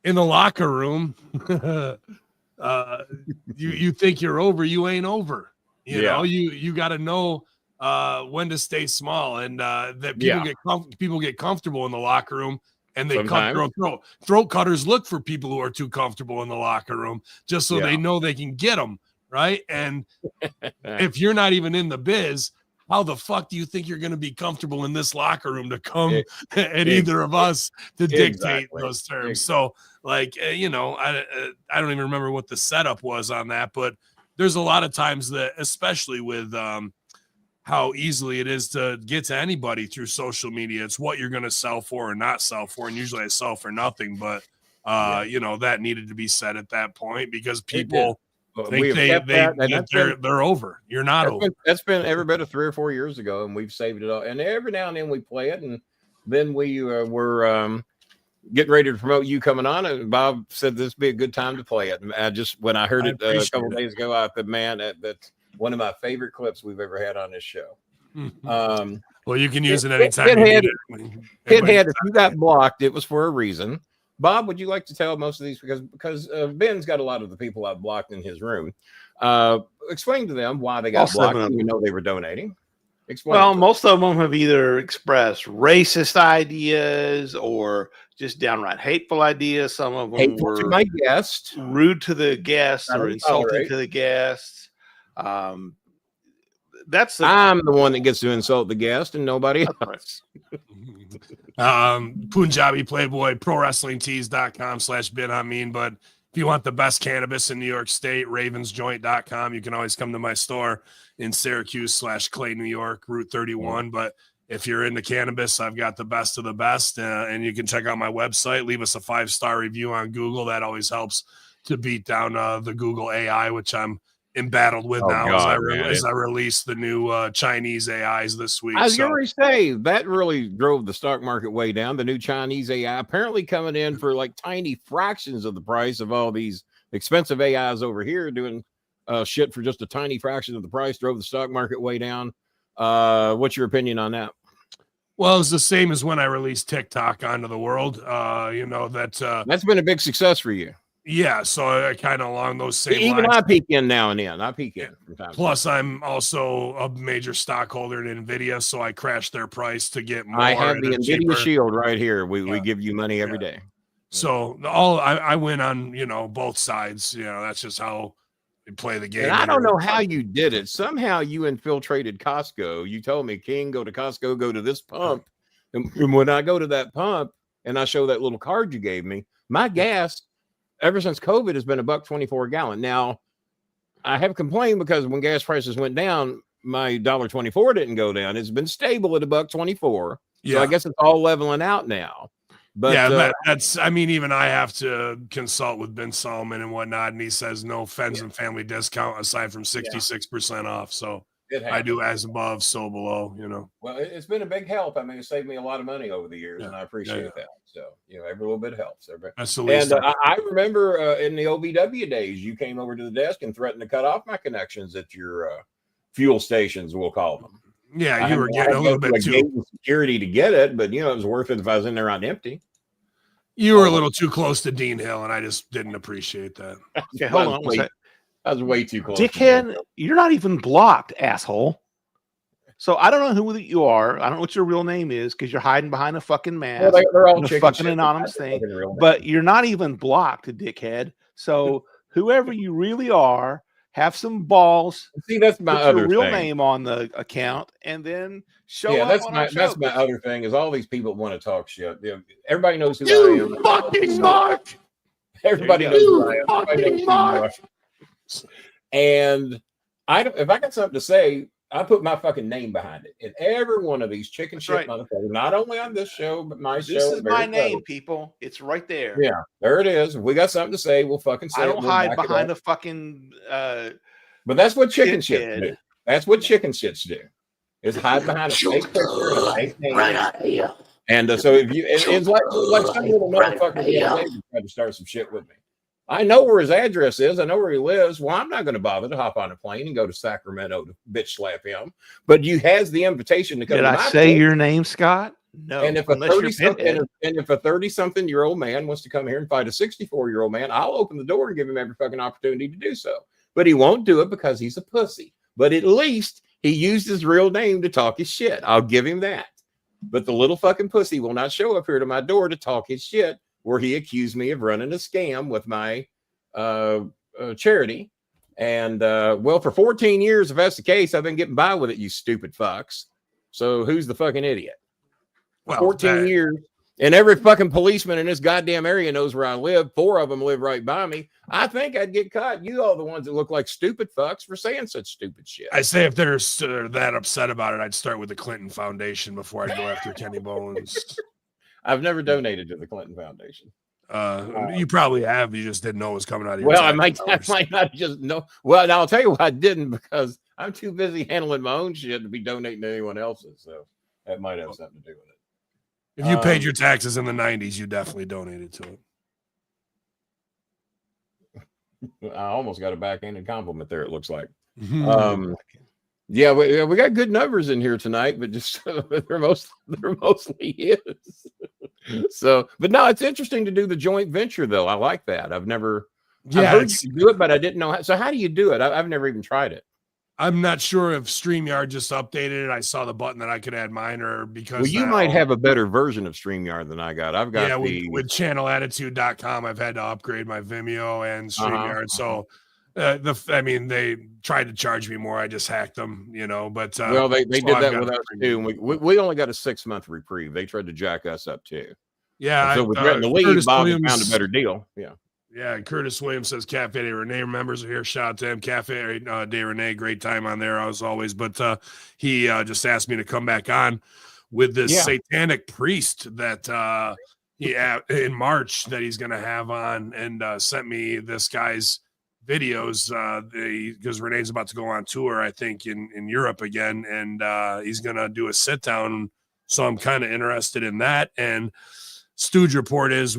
in the locker room, you think you're over, you ain't over. You know, you got to know when to stay small, and that people get comfortable in the locker room, and they cut throat cutters look for people who are too comfortable in the locker room just so they know they can get them right. And if you're not even in the biz, how the fuck do you think you're going to be comfortable in this locker room to come at either of us to dictate those terms? So like, I don't even remember what the setup was on that, but there's a lot of times that, especially with how easily it is to get to anybody through social media, it's what you're going to sell for or not sell for. And usually I sell for nothing, but that needed to be said at that point because people think they're over. You're not over. That's been every bit of 3 or 4 years ago, and we've saved it all. And every now and then we play it, and then we were getting ready to promote you coming on, and Bob said this would be a good time to play it. And when I heard it a couple of days ago, I said, man, that's one of my favorite clips we've ever had on this show. Well, you can use it anytime. Hithead, if you got blocked, it was for a reason. Bob, would you like to tell most of these? Because Ben's got a lot of the people I've blocked in his room. Explain to them why they got blocked, even though they were donating. Well, most of them have either expressed racist ideas or just downright hateful ideas. Some of them were to my guest, rude to the guests or insulting to the guests. I'm the one that gets to insult the guest and nobody else. Punjabi Playboy, ProWrestlingTees.com/Ben Hamin. But if you want the best cannabis in New York State, RavensJoint.com. You can always come to my store in Syracuse/Clay, New York, Route 31. But if you're into cannabis, I've got the best of the best. And you can check out my website. Leave us a 5-star review on Google. That always helps to beat down the Google AI, which I'm embattled with as I release the new Chinese AIs this week. I was going to say that really drove the stock market way down. The new Chinese AI apparently coming in for like tiny fractions of the price of all these expensive AIs over here doing shit for just a tiny fraction of the price, drove the stock market way down. What's your opinion on that? Well, it's the same as when I released TikTok onto the world. You know, That's been a big success for you. Yeah, so I kind of along those same Even lines. I peek in now and then. I peek in from time Plus, I'm also a major stockholder in NVIDIA, so I crashed their price to get more. I have the NVIDIA cheaper. Shield right here. We give you money every day. So I win on, you know, both sides. You know, that's just how we play the game. And I don't know how you did it. Somehow you infiltrated Costco. You told me, King, go to Costco, go to this pump. And when I go to that pump and I show that little card you gave me, my gas ever since COVID has been $1.24 a gallon. Now, I have complained because when gas prices went down, my $1.24 didn't go down. It's been stable at $1.24. Yeah. So I guess it's all leveling out now. But yeah, that's, I mean, even I have to consult with Ben Solomon and whatnot, and he says no friends and family discount aside from 66% off. So I do as above, so below, you know. Well, it's been a big help. I mean, it saved me a lot of money over the years, and I appreciate that. So, you know, every little bit helps. That's the least. And I remember in the OVW days, you came over to the desk and threatened to cut off my connections at your fuel stations, we'll call them. Yeah, you were getting a little bit too security to get it, but you know, it was worth it if I was in there on empty. You were a little too close to Dean Hill, and I just didn't appreciate that. Okay, hold on. I was way too close. Dickhead, you're not even blocked, asshole. So I don't know who you are. I don't know what your real name is because you're hiding behind a fucking mask. Well, they're all a fucking anonymous thing. But you're not even blocked, dickhead. So whoever you really are, have some balls. See, that's my other real thing. Name on the account, and then show up. That's my other thing. Is all these people want to talk shit. You know, everybody knows who I am. Fucking Mark. Everybody knows who I am. Fucking Mark. And if I got something to say, I put my fucking name behind it. And every one of these chicken shit motherfuckers, not only on this show, but my show. This is my name, people. It's right there. Yeah, there it is. If we got something to say, we'll fucking say I it. don't hide behind a fucking but that's what chicken shits do. That's what chicken shits do. Is hide behind a fake picture and a fake name. And so if you it's like some little motherfucker the other day tried to start some shit with me. I know where his address is. I know where he lives. Well, I'm not going to bother to hop on a plane and go to Sacramento to bitch slap him. But you has the invitation to come. Did I say your name, Scott? No. And if a 30-something-year-old man wants to come here and fight a 64-year-old man, I'll open the door and give him every fucking opportunity to do so. But he won't do it because he's a pussy. But at least he used his real name to talk his shit. I'll give him that. But the little fucking pussy will not show up here to my door to talk his shit, where he accused me of running a scam with my charity. And, well, for 14 years, if that's the case, I've been getting by with it, you stupid fucks. So who's the fucking idiot? Well, 14 years. And every fucking policeman in this goddamn area knows where I live. 4 of them live right by me. I think I'd get caught. You all the ones that look like stupid fucks for saying such stupid shit. I say if they're that upset about it, I'd start with the Clinton Foundation before I'd go after Kenny Bolins. I've never donated to the Clinton Foundation. You probably have. You just didn't know it was coming out of your Well, I might not just know. Well, and I'll tell you why I didn't, because I'm too busy handling my own shit to be donating to anyone else's. So that might have something to do with it. If you paid your taxes in the 90s, you definitely donated to it. I almost got a backhanded compliment there, it looks like. Yeah, we got good numbers in here tonight, but just they're mostly his. So, but no, it's interesting to do the joint venture, though. I like that. I've heard you do it, but I didn't know how. So how do you do it? I've never even tried it. I'm not sure if StreamYard just updated it. I saw the button that I could add mine, or because you might have a better version of StreamYard than I got. I've got with channelattitude.com. I've had to upgrade my Vimeo and StreamYard. So I mean, they tried to charge me more. I just hacked them, you know. But well, they did that with us too. We only got a 6-month reprieve. They tried to jack us up too. Yeah, so with the lead, Bob found a better deal. Yeah. Yeah, Curtis Williams says Cafe de Rene members are here. Shout out to him. Cafe de Rene, great time on there as always. But he just asked me to come back on with this satanic priest that in March that he's going to have on, and sent me this guy's videos because Renee's about to go on tour, I think, in Europe again, and he's going to do a sit down. So I'm kind of interested in that. And Stooge report is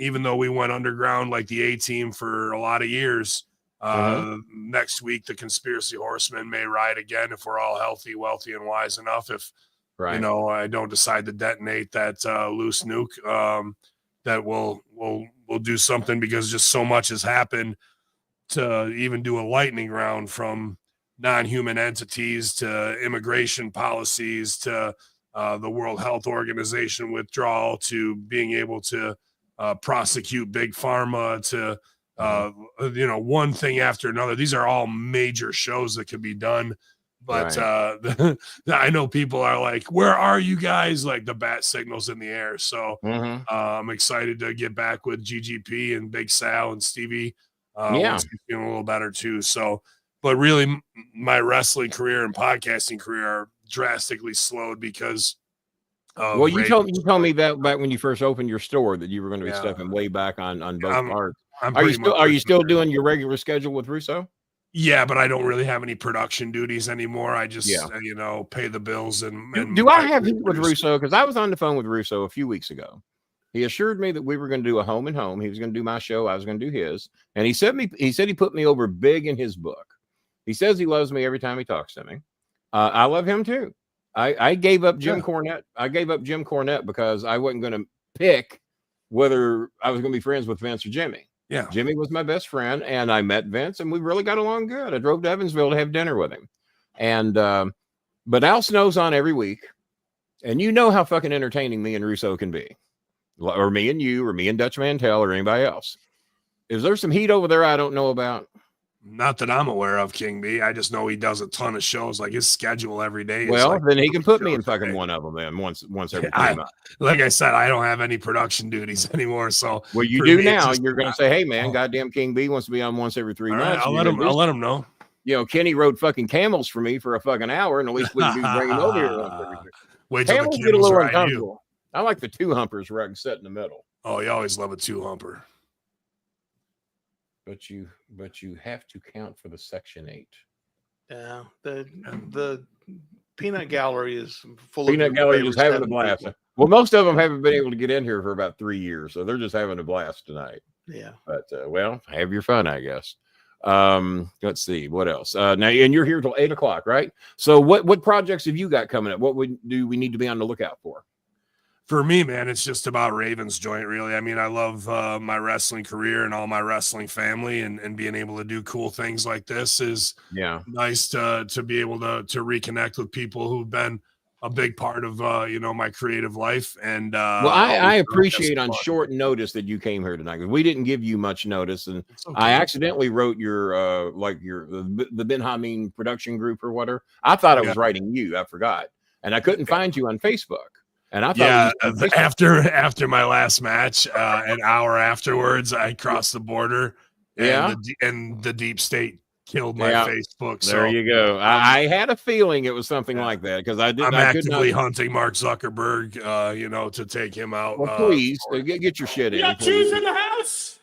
even though we went underground like the A-Team for a lot of years, Next week, the conspiracy horsemen may ride again if we're all healthy, wealthy, and wise enough. If I don't decide to detonate that loose nuke, that will do something, because just so much has happened to even do a lightning round, from non-human entities to immigration policies to the World Health Organization withdrawal to being able to prosecute big pharma to one thing after another. These are all major shows that could be done, but I know people are like, where are you guys? Like the bat signals in the air. So I'm excited to get back with GGP and Big Sal and Stevie once he's feeling a little better too. So, but really my wrestling career and podcasting career are drastically slowed because you told me that back when you first opened your store that you were going to be stepping way back on both parts. Are you still doing your regular schedule with Russo? Yeah, but I don't really have any production duties anymore. I just pay the bills and do I have heat with Russo? Because I was on the phone with Russo a few weeks ago. He assured me that we were going to do a home and home. He was going to do my show. I was going to do his. And he said he put me over big in his book. He says he loves me every time he talks to me. I love him too. I gave up Jim Cornette. I gave up Jim Cornette because I wasn't going to pick whether I was going to be friends with Vince or Jimmy. Yeah. Jimmy was my best friend, and I met Vince, and we really got along good. I drove to Evansville to have dinner with him. And but Al Snow's on every week, and you know how fucking entertaining me and Russo can be. Or me and you, or me and Dutch Mantel, or anybody else. Is there some heat over there I don't know about? Not that I'm aware of, King B. I just know he does a ton of shows. Like his schedule every day. Well, then he can put me in fucking one of them then once every 3 months. Like I said, I don't have any production duties anymore. So you do now. You're going to say, "Hey, man, goddamn King B wants to be on once every 3 months." Right, I'll let him know. Kenny rode fucking camels for me for a fucking hour, and at least we can bring him over here once every 3. Wait till camels get a little uncomfortable. I like the 2 humpers where I can sit in the middle. Oh, you always love a 2 humper. But you have to count for the Section 8. Yeah, the peanut gallery is full. Peanut gallery is having a blast. People. Well, most of them haven't been able to get in here for about 3 years, so they're just having a blast tonight. Yeah. But have your fun, I guess. Let's see what else. Now, and you're here till 8 o'clock, right? So, what projects have you got coming up? What do we need to be on the lookout for? For me, man, it's just about Ravens Joint, really. I mean, I love my wrestling career and all my wrestling family, and being able to do cool things like this is nice to be able to reconnect with people who've been a big part of my creative life. And I appreciate on short notice that you came here tonight, because we didn't give you much notice, and okay. I accidentally wrote your the Ben Hamin production group or whatever. I thought I was writing you. I forgot, and I couldn't find you on Facebook. And I thought after my last match, an hour afterwards, I crossed the border. And the deep state killed my Facebook. So there you go. I had a feeling it was something like that, because I'm actively hunting Mark Zuckerberg, to take him out. Well, please get your shit in. You got cheese in the house.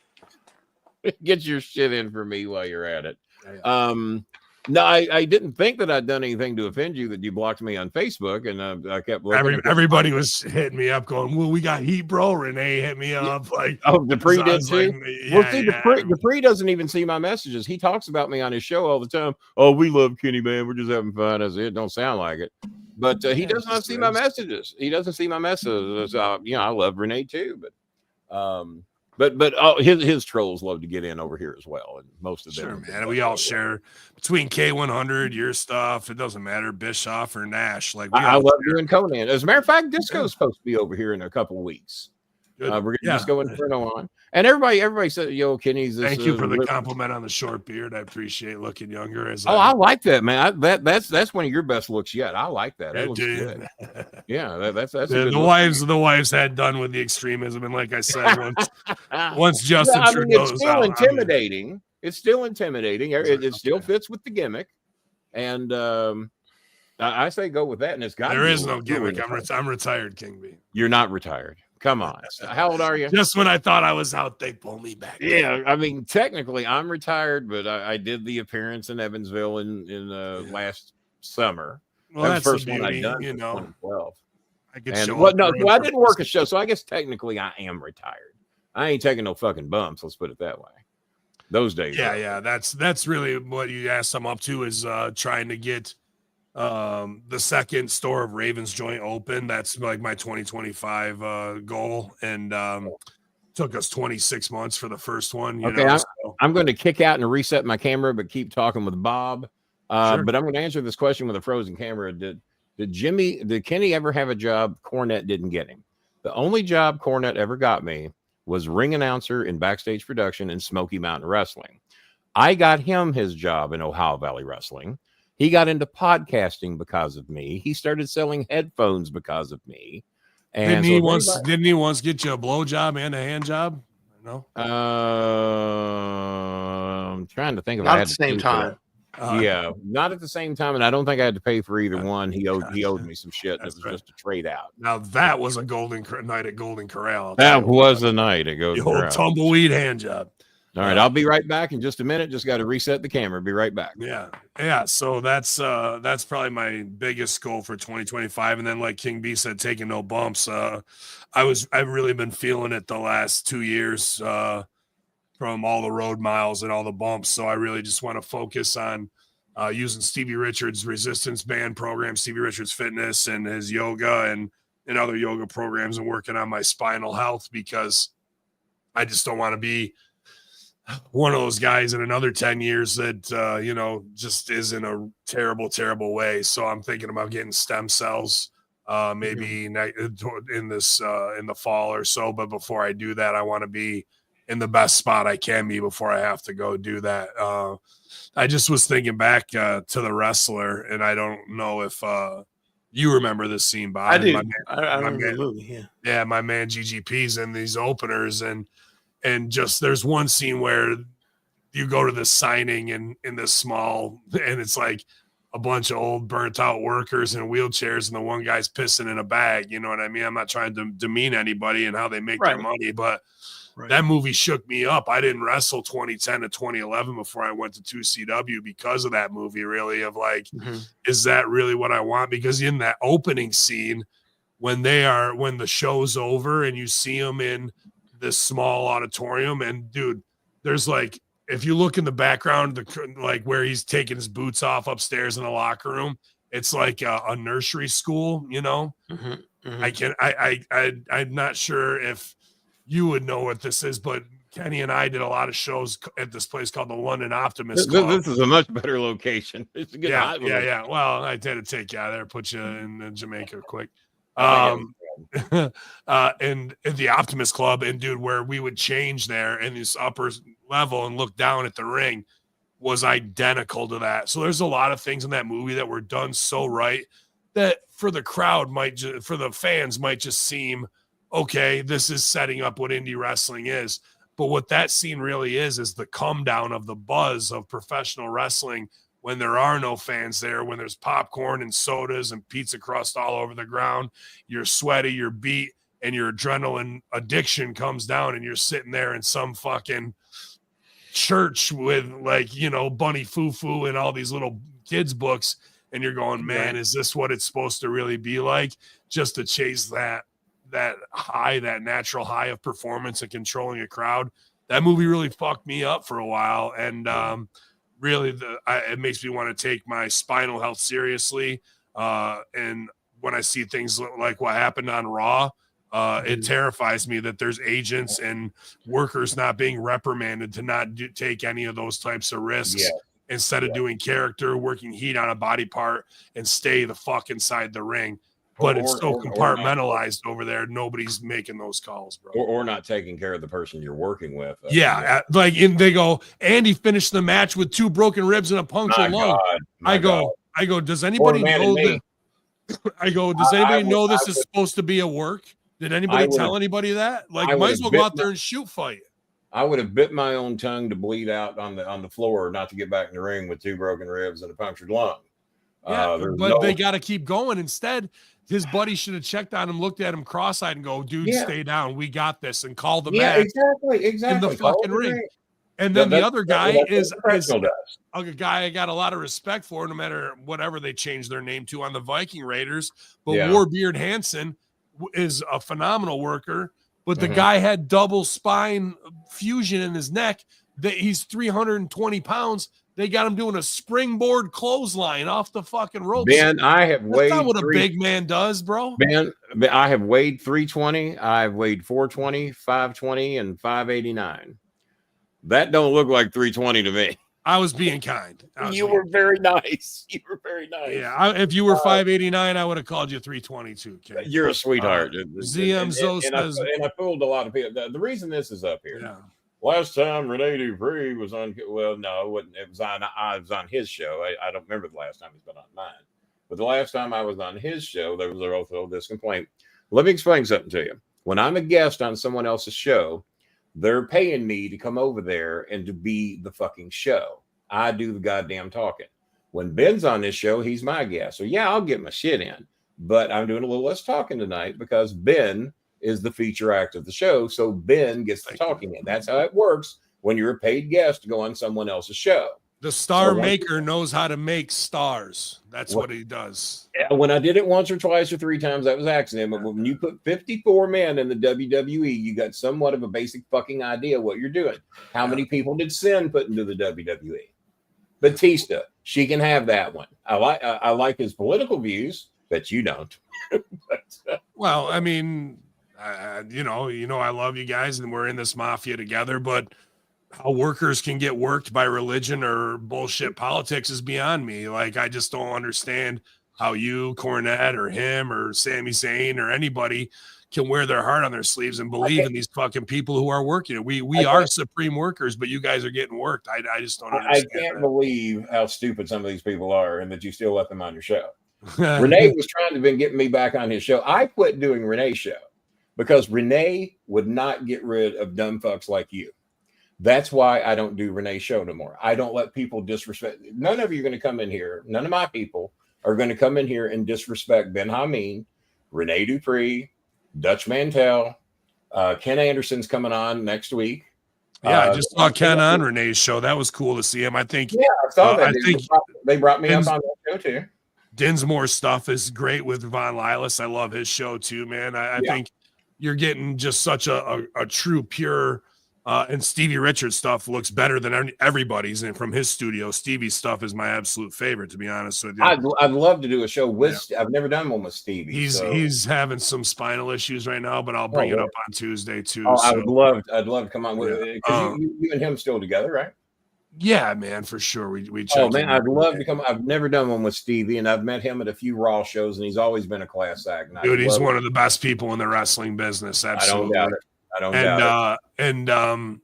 Get your shit in for me while you're at it. No, I didn't think that I'd done anything to offend you, that you blocked me on Facebook, and I kept looking. Everybody was hitting me up going, well, we got heat, bro. Renee hit me up. Like, Dupree did too? Dupree doesn't even see my messages. He talks about me on his show all the time. Oh, we love Kenny, man. We're just having fun. I said, it don't sound like it. But he does not see my messages. He doesn't see my messages. I love Renee too, but his trolls love to get in over here as well, and most of them. Sure, man. We all share between K100, your stuff. It doesn't matter, Bischoff or Nash. Like I love you and Conan. As a matter of fact, Disco's supposed to be over here in a couple of weeks. We're gonna just go Inferno on, and everybody said, "Yo, Kenny's." Thank you for the compliment on the short beard. I appreciate looking younger. I like that, man. That's one of your best looks yet. I like that. It looks good. That's the wives had done with the extremism, and like I said, once Justin Trudeau's it's still intimidating. It's still intimidating. It still fits with the gimmick, and I say go with that. And it's got there is no gimmick. I'm retired, King B. You're not retired. Come on. How old are you? Just when I thought I was out, they pulled me back. Yeah, I mean, technically I'm retired, but I did the appearance in Evansville in last summer. Well, that's the first one I've done. 2012. I didn't work a show, so I guess technically I am retired. I ain't taking no fucking bumps. Let's put it that way. those days. Yeah. That's really what you asked I'm up to is trying to get the second store of Ravens joint open. That's like my 2025 goal, and took us 26 months for the first one. I'm going to kick out and reset my camera, but keep talking with Bob. Sure. But I'm going to answer this question with a frozen camera. Did Kenny ever have a job Cornette didn't get him? The only job Cornette ever got me was ring announcer in backstage production in Smoky Mountain Wrestling. I got him his job in Ohio Valley Wrestling. He got into podcasting because of me. He started selling headphones because of me. And didn't he once get you a blow job and a hand job? No. I'm trying to think of not at the same time. Yeah, not at the same time, and I don't think I had to pay for either one. He owed me some shit. And it was just a trade out. Now that was a golden night at Golden Corral. That was the night at Golden Corral. Tumbleweed hand job. All right, I'll be right back in just a minute. Just got to reset the camera. Be right back. Yeah. So that's probably my biggest goal for 2025. And then, like King B said, taking no bumps. I've really been feeling it the last 2 years from all the road miles and all the bumps. So I really just want to focus on using Stevie Richards' resistance band program, Stevie Richards Fitness, and his yoga and other yoga programs, and working on my spinal health, because I just don't want to be one of those guys in another 10 years that, just is in a terrible, terrible way. So I'm thinking about getting stem cells, maybe in the fall or so. But before I do that, I want to be in the best spot I can be before I have to go do that. I just was thinking back to The Wrestler, and I don't know if you remember this scene, Bob. I do. I remember the movie. Yeah, my man GGP's in these openers, and just there's one scene where you go to this signing in this small, and it's like a bunch of old burnt out workers in wheelchairs, and the one guy's pissing in a bag. You know what I mean? I'm not trying to demean anybody and how they make their money, but that movie shook me up. I didn't wrestle 2010 to 2011 before I went to 2CW because of that movie, really, of like, is that really what I want? Because in that opening scene, when the show's over and you see them in this small auditorium, and dude, there's like, if you look in the background, like where he's taking his boots off upstairs in the locker room, it's like a nursery school, I'm not sure if you would know what this is, but Kenny and I did a lot of shows at this place called the London Optimist Club. This is a much better location. It's a good yeah. Well, I had to take you out there, put you in Jamaica quick. And at the Optimist Club, and dude, where we would change there in this upper level and look down at the ring was identical to that. So there's a lot of things in that movie that were done so right that for the crowd for the fans might just seem, okay, this is setting up what indie wrestling is. But what that scene really is the come down of the buzz of professional wrestling when there are no fans there, when there's popcorn and sodas and pizza crust all over the ground, you're sweaty, you're beat, and your adrenaline addiction comes down, and you're sitting there in some fucking church with Bunny Foo and all these little kids books, and you're going, man, is this what it's supposed to really be like? Just to chase that high, that natural high of performance and controlling a crowd. That movie really fucked me up for a while, and really it makes me want to take my spinal health seriously. And when I see things like what happened on Raw, it terrifies me that there's agents and workers not being reprimanded to not take any of those types of risks. Instead of doing character, working heat on a body part, and stay the fuck inside the ring. But it's so compartmentalized over there. Nobody's making those calls, bro. Or not taking care of the person you're working with. They go, Andy finished the match with 2 broken ribs and a punctured lung. I go, does anybody know that? I go, does anybody know this is supposed to be a work? Did anybody tell anybody that? Like, might as well go out there and shoot fight. I would have bit my own tongue to bleed out on the floor, not to get back in the ring with 2 broken ribs and a punctured lung. They got to keep going. Instead, his buddy should have checked on him, looked at him cross-eyed, and go, dude, stay down. We got this, and call the match. Exactly. In the fucking ring. And then the other guy is a guy I got a lot of respect for, no matter whatever they change their name to on the Viking Raiders. But Warbeard Hansen is a phenomenal worker. but the guy had double spine fusion in his neck. He's 320 pounds. They got him doing a springboard clothesline off the fucking ropes. Ben, I have weighed. That's not what a big man does, bro. Ben, I have weighed 320. I've weighed 420, 520, and 589. That don't look like 320 to me. I was being kind. You were very nice. You were very nice. Yeah, if you were 589, I would have called you 322. Okay? You're a sweetheart. ZM says, and I fooled a lot of people. The reason this is up here. Yeah. Last time Rene Dupree was on, well, no, it wasn't. I was on his show. I don't remember the last time he's been on mine. But the last time I was on his show, there was also this complaint. Let me explain something to you. When I'm a guest on someone else's show, they're paying me to come over there and to be the fucking show. I do the goddamn talking. When Ben's on this show, he's my guest. So yeah, I'll get my shit in. But I'm doing a little less talking tonight because Ben is the feature act of the show. So Ben gets the talking in. That's how it works when you're a paid guest to go on someone else's show. The star maker knows how to make stars. That's what he does. When I did it once or twice or three times, that was accident. But when you put 54 men in the WWE, you got somewhat of a basic fucking idea what you're doing. How many people did Sin put into the WWE? Batista, she can have that one. I like his political views, but you don't. Well, I mean, you know, I love you guys, and we're in this mafia together. But how workers can get worked by religion or bullshit politics is beyond me. Like, I just don't understand how you, Cornette, or him, or Sami Zayn, or anybody can wear their heart on their sleeves and believe in these fucking people who are working. We are supreme workers, but you guys are getting worked. I just don't understand. I can't believe how stupid some of these people are, and that you still let them on your show. Renee was trying to get me back on his show. I quit doing Renee's show because Renee would not get rid of dumb fucks like you. That's why I don't do Renee's show no more. I don't let people disrespect. None of you are going to come in here. None of my people are going to come in here and disrespect Ben Hamin, Rene Dupree, Dutch Mantel. Ken Anderson's coming on next week. Yeah, I just saw Ken on Renee's show. That was cool to see him. I think. Yeah, I saw that. I think they brought me up on that show too. Dinsmore's stuff is great with Von Lilas. I love his show too, man. I think you're getting just such a true, pure. And Stevie Richards stuff looks better than everybody's, and from his studio, Stevie's stuff is my absolute favorite, to be honest with you. I'd love to do a show with. I've never done one with Stevie. He's having some spinal issues right now, but I'll bring it up on Tuesday too. Oh, so. I'd love to come on with it because you and him still together, right? Yeah, man, for sure. We oh man, I'd love to come. I've never done one with Stevie, and I've met him at a few Raw shows, and he's always been a class act. Dude, he's one of the best people in the wrestling business. Absolutely. I don't doubt it. I don't doubt it. And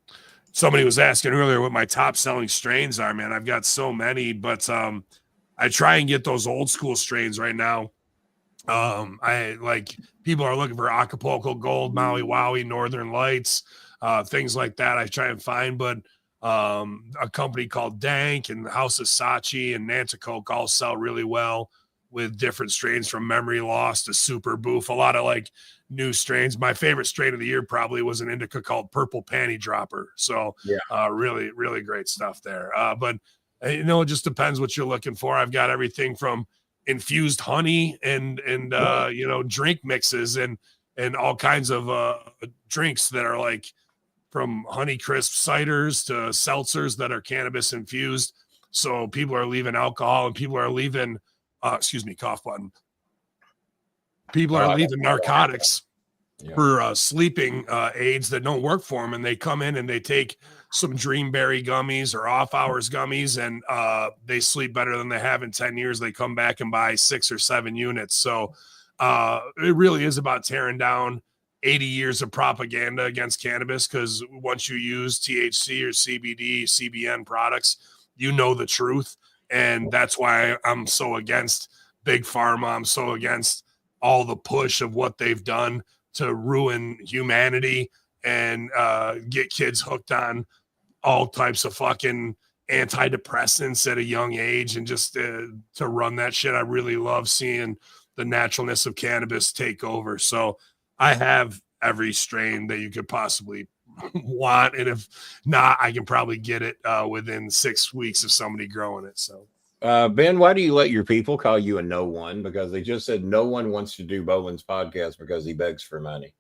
somebody was asking earlier what my top selling strains are, man. I've got so many, but I try and get those old school strains right now. I like people are looking for Acapulco Gold, Maui Wowie, Northern Lights, things like that. I try and find, but a company called Dank and House of Sachi and Nanticoke all sell really well with different strains from Memory Loss to Super Boof, a lot of like new strains. My favorite strain of the year probably was an indica called Purple Panty Dropper. So really, really great stuff there. But you know, it just depends what you're looking for. I've got everything from infused honey and you know, drink mixes and all kinds of drinks that are like from Honey Crisp ciders to seltzers that are cannabis infused. So people are leaving alcohol and people are leaving excuse me, cough button. People are leaving narcotics for sleeping aids that don't work for them, and they come in and they take some Dreamberry gummies or off hours gummies, and they sleep better than they have in 10 years. They come back and buy 6 or 7 units. So it really is about tearing down 80 years of propaganda against cannabis, because once you use THC or CBD, CBN products, you know the truth. And that's why I'm so against Big Pharma. I'm so against all the push of what they've done to ruin humanity and get kids hooked on all types of fucking antidepressants at a young age. And just to run that shit, I really love seeing the naturalness of cannabis take over. So I have every strain that you could possibly want, and if not, I can probably get it within 6 weeks of somebody growing it. So Ben, why do you let your people call you a no one? Because they just said no one wants to do Bolin's podcast because he begs for money.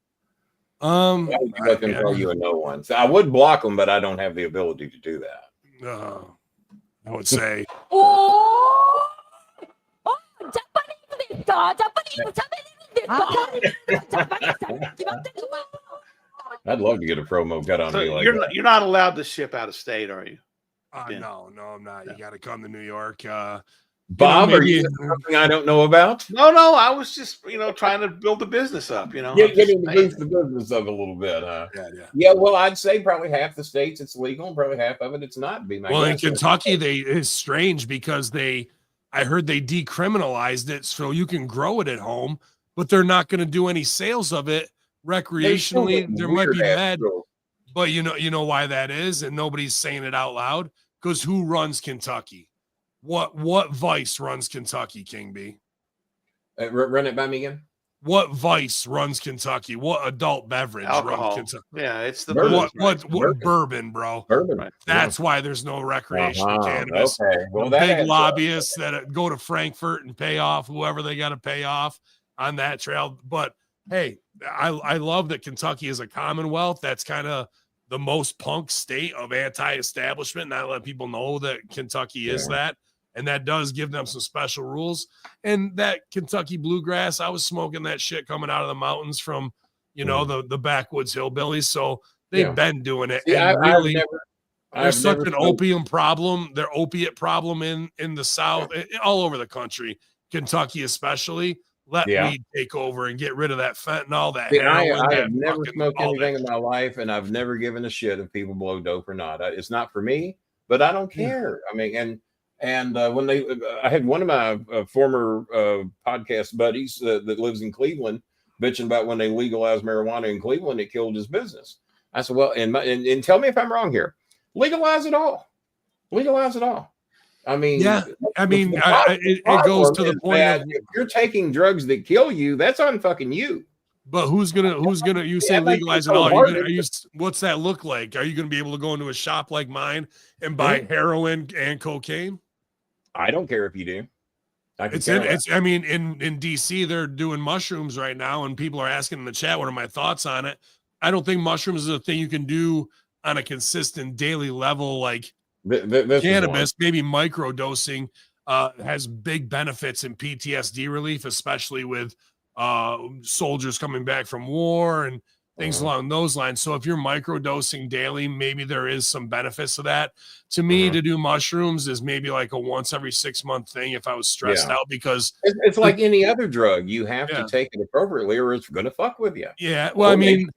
I can tell you a no one. So I would block them, but I don't have the ability to do that. I would say. I'd love to get a promo cut on So me like you're that. not, you're not allowed to ship out of state, are you? No, I'm not. You got to come to New York. Bob, maybe- are you something I don't know about? No, I was just trying to build the business up. Getting to boost the business up a little bit, huh? Yeah. Well, I'd say probably half the states it's legal, and probably half of it it's not. Be my Well, in guess. Kentucky, it's strange because I heard they decriminalized it so you can grow it at home, but they're not going to do any sales of it recreationally. There might be med, but you know why that is, and nobody's saying it out loud because who runs Kentucky? What vice runs Kentucky, King B? Run it by me again. What vice runs Kentucky? What adult beverage Alcohol. runs Kentucky? Yeah, it's the Bourbon. What bourbon, bro? Bourbon. Right. That's why there's no recreational cannabis. Okay. Well, the big lobbyists that go to Frankfurt and pay off whoever they got to pay off on that trail. But hey, I love that Kentucky is a commonwealth. That's kind of the most punk state of anti-establishment. And I let people know that Kentucky is that. And that does give them some special rules. And that Kentucky bluegrass, I was smoking that shit coming out of the mountains from, the backwoods hillbillies. So they've been doing it. See, and really, there's such an smoked. opium problem, their opiate problem in the South, all over the country, Kentucky especially. Let weed take over and get rid of that fentanyl, that heroin. I have never smoked anything in my life, and I've never given a shit if people blow dope or not. It's not for me, but I don't care. I mean, and when I had one of my former podcast buddies that lives in Cleveland bitching about when they legalized marijuana in Cleveland, it killed his business. I said, well, and tell me if I'm wrong here. Legalize it all. Legalize it all. I mean, it goes to the point of if you're taking drugs that kill you, that's on fucking you. But who's gonna you say legalize it all? What's that look like? Are you gonna be able to go into a shop like mine and buy heroin and cocaine? I don't care if you do. In DC they're doing mushrooms right now, and people are asking in the chat what are my thoughts on it. I don't think mushrooms is a thing you can do on a consistent daily level like cannabis. Maybe microdosing has big benefits in PTSD relief, especially with soldiers coming back from war and things along those lines. So if you're microdosing daily, maybe there is some benefits to that. To me, to do mushrooms is maybe like a once every 6 month thing if I was stressed out, because it's like any other drug. You have to take it appropriately or it's going to fuck with you. Yeah. Well, I mean,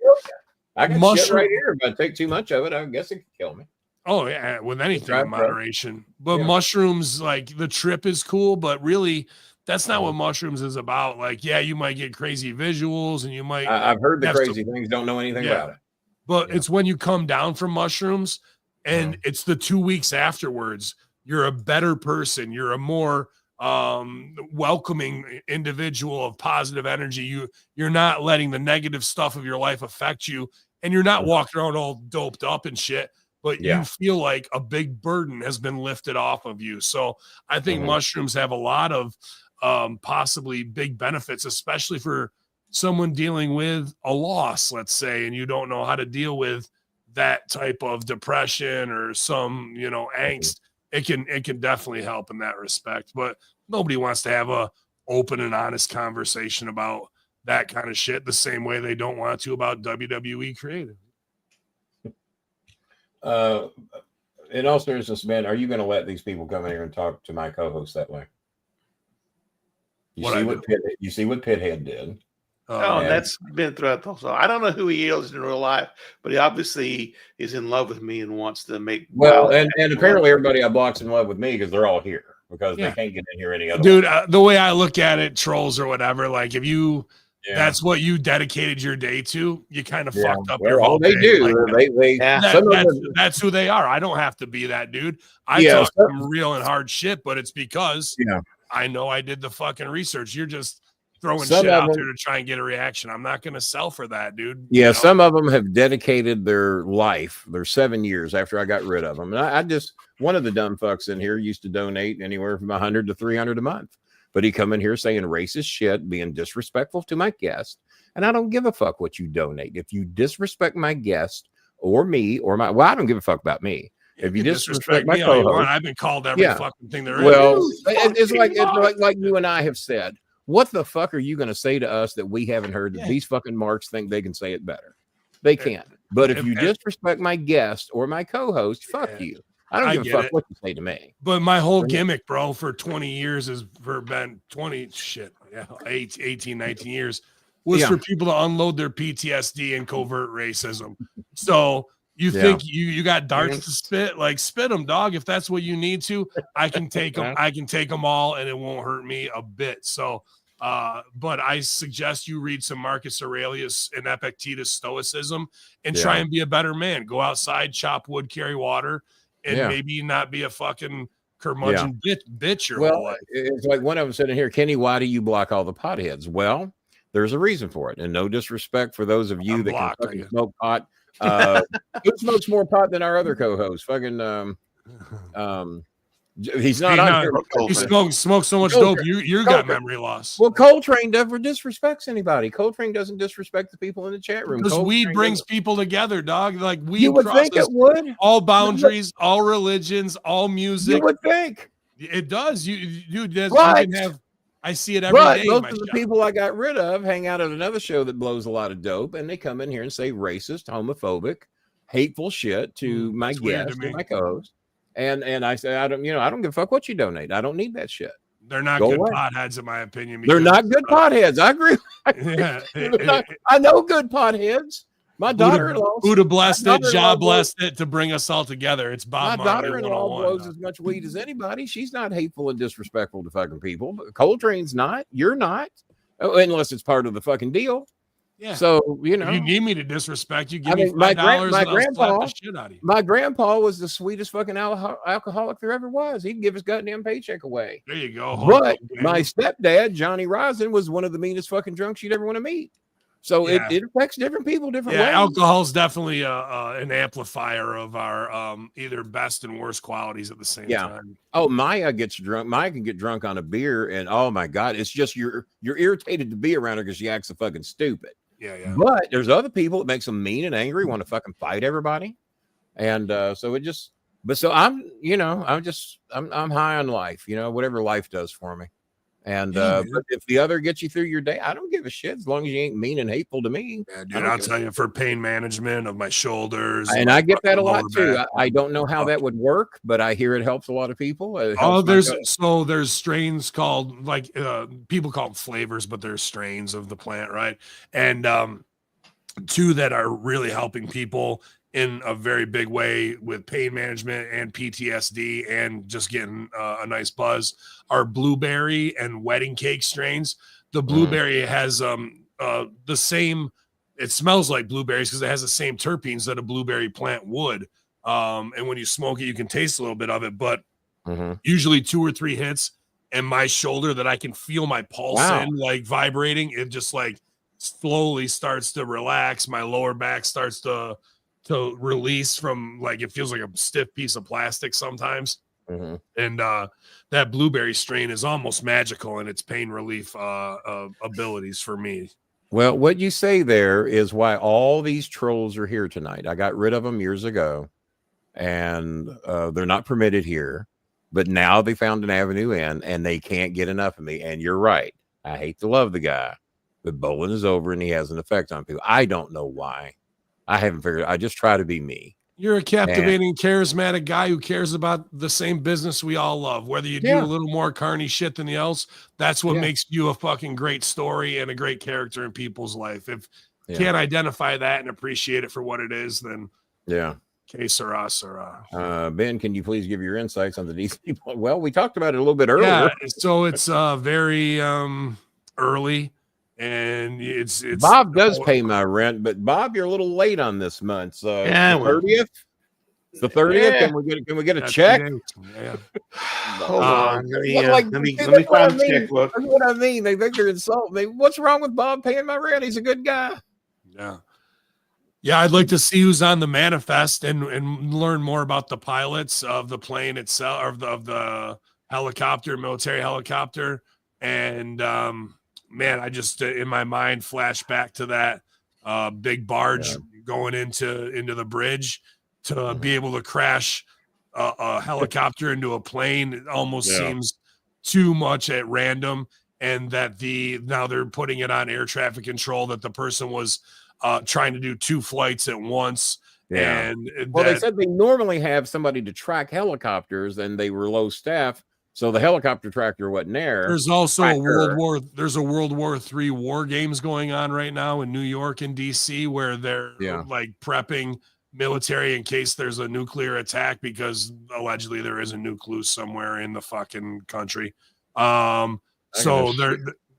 I got shit right here. If I take too much of it, I guess it could kill me. Oh, yeah. With anything in moderation. But mushrooms, like the trip is cool, but really that's not what mushrooms is about. Like, yeah, you might get crazy visuals and you might. I've heard the crazy things, don't know anything about it. But it's when you come down from mushrooms and it's the 2 weeks afterwards, you're a better person. You're a more welcoming individual of positive energy. You're not letting the negative stuff of your life affect you, and you're not walking around all doped up and shit. But you feel like a big burden has been lifted off of you. So I think mushrooms have a lot of possibly big benefits, especially for someone dealing with a loss, let's say, and you don't know how to deal with that type of depression or some, angst. It can definitely help in that respect. But nobody wants to have a open and honest conversation about that kind of shit the same way they don't want to about WWE creative. In all seriousness, man, are you going to let these people come in here and talk to my co-host that way? You see what Pithead did. That's been throughout the whole. I don't know who he is in real life, but he obviously is in love with me and wants to make. Well, and apparently everybody I block's in love with me because they're all here because they can't get in here any other way. Dude, the way I look at it, trolls or whatever, like if you. Yeah. That's what you dedicated your day to. You kind of fucked up your whole day. That's who they are. I don't have to be that dude. I talk some real and hard shit, but it's because I know I did the fucking research. You're just throwing shit out there to try and get a reaction. I'm not going to sell for that, dude. Yeah, some of them have dedicated their life, their 7 years after I got rid of them. And I just, one of the dumb fucks in here used to donate anywhere from $100 to $300 a month. But he come in here saying racist shit, being disrespectful to my guest, and I don't give a fuck what you donate. If you disrespect my guest or me or my, well, I don't give a fuck about me. If you disrespect my co-host, I've been called every fucking thing there is. Well, it's like you and I have said. What the fuck are you going to say to us that we haven't heard that these fucking marks think they can say it better? They can't. But if you disrespect my guest or my co-host, fuck you. I don't give a fuck what you say to me. But my whole gimmick, bro, for 20 years has been 18, 19 years was for people to unload their PTSD and covert racism. So you think you got darts to spit? Like, spit them, dog. If that's what you need to, I can take them. I can take them all, and it won't hurt me a bit. So, but I suggest you read some Marcus Aurelius and Epictetus Stoicism and try and be a better man. Go outside, chop wood, carry water, and maybe not be a fucking curmudgeon bitch your whole life. It's like one of them sitting here, Kenny, why do you block all the potheads? Well, there's a reason for it. And no disrespect for those of you that can fucking smoke pot. Who smokes more pot than our other co-host? Fucking he's not on here. He smokes so much dope. You got memory loss. Well, Coltrane never disrespects anybody. Coltrane doesn't disrespect the people in the chat room. Because weed brings people together, dog. Like weed you would think it would. All boundaries, all religions, all music. You would think it does. You can have. I see it every day. Most of the people I got rid of hang out at another show that blows a lot of dope, and they come in here and say racist, homophobic, hateful shit to my guests, my co-host. And I say, I don't give a fuck what you donate. I don't need that shit. They're not good potheads, in my opinion. They're not good potheads. I agree. I know good potheads. My daughter-in-law, Buddha blessed it, Jah blessed it to bring us all together. It's Bob Marley. My daughter-in-law blows as much weed as anybody. She's not hateful and disrespectful to fucking people. But Coltrane's not. You're not, unless it's part of the fucking deal. Yeah. So if you need me to disrespect you, give me $5 my grandpa. The shit out of you. My grandpa was the sweetest fucking alcoholic there ever was. He'd give his goddamn paycheck away. There you go. But my stepdad, Johnny Rosin, was one of the meanest fucking drunks you'd ever want to meet. So it affects different people different ways. Alcohol's definitely an amplifier of our either best and worst qualities at the same time. Oh, Maya gets drunk. Maya can get drunk on a beer, and oh my god, it's just you're irritated to be around her because she acts so fucking stupid. Yeah. But there's other people that makes them mean and angry, want to fucking fight everybody, and so it just. But so I'm high on life, whatever life does for me. And but if the other gets you through your day, I don't give a shit as long as you ain't mean and hateful to me. Yeah, dude, I'll tell you, for pain management of my shoulders, and I get that a lot too. I don't know how that would work, but I hear it helps a lot of people. There's strains called people call them flavors, but there's strains of the plant, right? And two that are really helping people in a very big way with pain management and PTSD and just getting a nice buzz are blueberry and wedding cake strains. The blueberry has the same, it smells like blueberries because it has the same terpenes that a blueberry plant would. And when you smoke it, you can taste a little bit of it, but usually 2 or 3 hits and my shoulder that I can feel my pulse in like vibrating, it just like slowly starts to relax. My lower back starts to release from, like, it feels like a stiff piece of plastic sometimes. And that blueberry strain is almost magical in its pain relief abilities for me. Well, what you say there is why all these trolls are here tonight. I got rid of them years ago, and they're not permitted here, but now they found an avenue in, and they can't get enough of me. And you're right. I hate to love the guy, but Bolin is over, and he has an effect on people. I don't know why. I haven't figured. I just try to be me. You're a captivating, charismatic guy who cares about the same business we all love. Whether you do a little more carny shit than the else, that's what makes you a fucking great story and a great character in people's life. If you can't identify that and appreciate it for what it is, then que sera, sera. Ben, can you please give your insights on the DC? Well, we talked about it a little bit earlier. Yeah, so it's very early. And it's Bob does pay my rent, but Bob, you're a little late on this month. So the 30th. It's the 30th. Can we get a check? Hold on. Let me find the checkbook. That's what I mean. They think they're insulting me. What's wrong with Bob paying my rent? He's a good guy. Yeah, I'd like to see who's on the manifest and learn more about the pilots of the plane itself, of the helicopter, military helicopter, and man, I just in my mind flash back to that big barge going into the bridge to be able to crash a helicopter into a plane. It almost seems too much at random, and that now they're putting it on air traffic control that the person was trying to do 2 flights at once. Yeah. And they said they normally have somebody to track helicopters, and they were low staff, so the helicopter tracker wasn't there. There's also a World War III war games going on right now in New York and DC, where they're like prepping military in case there's a nuclear attack, because allegedly there is a nuke loose somewhere in the fucking country. So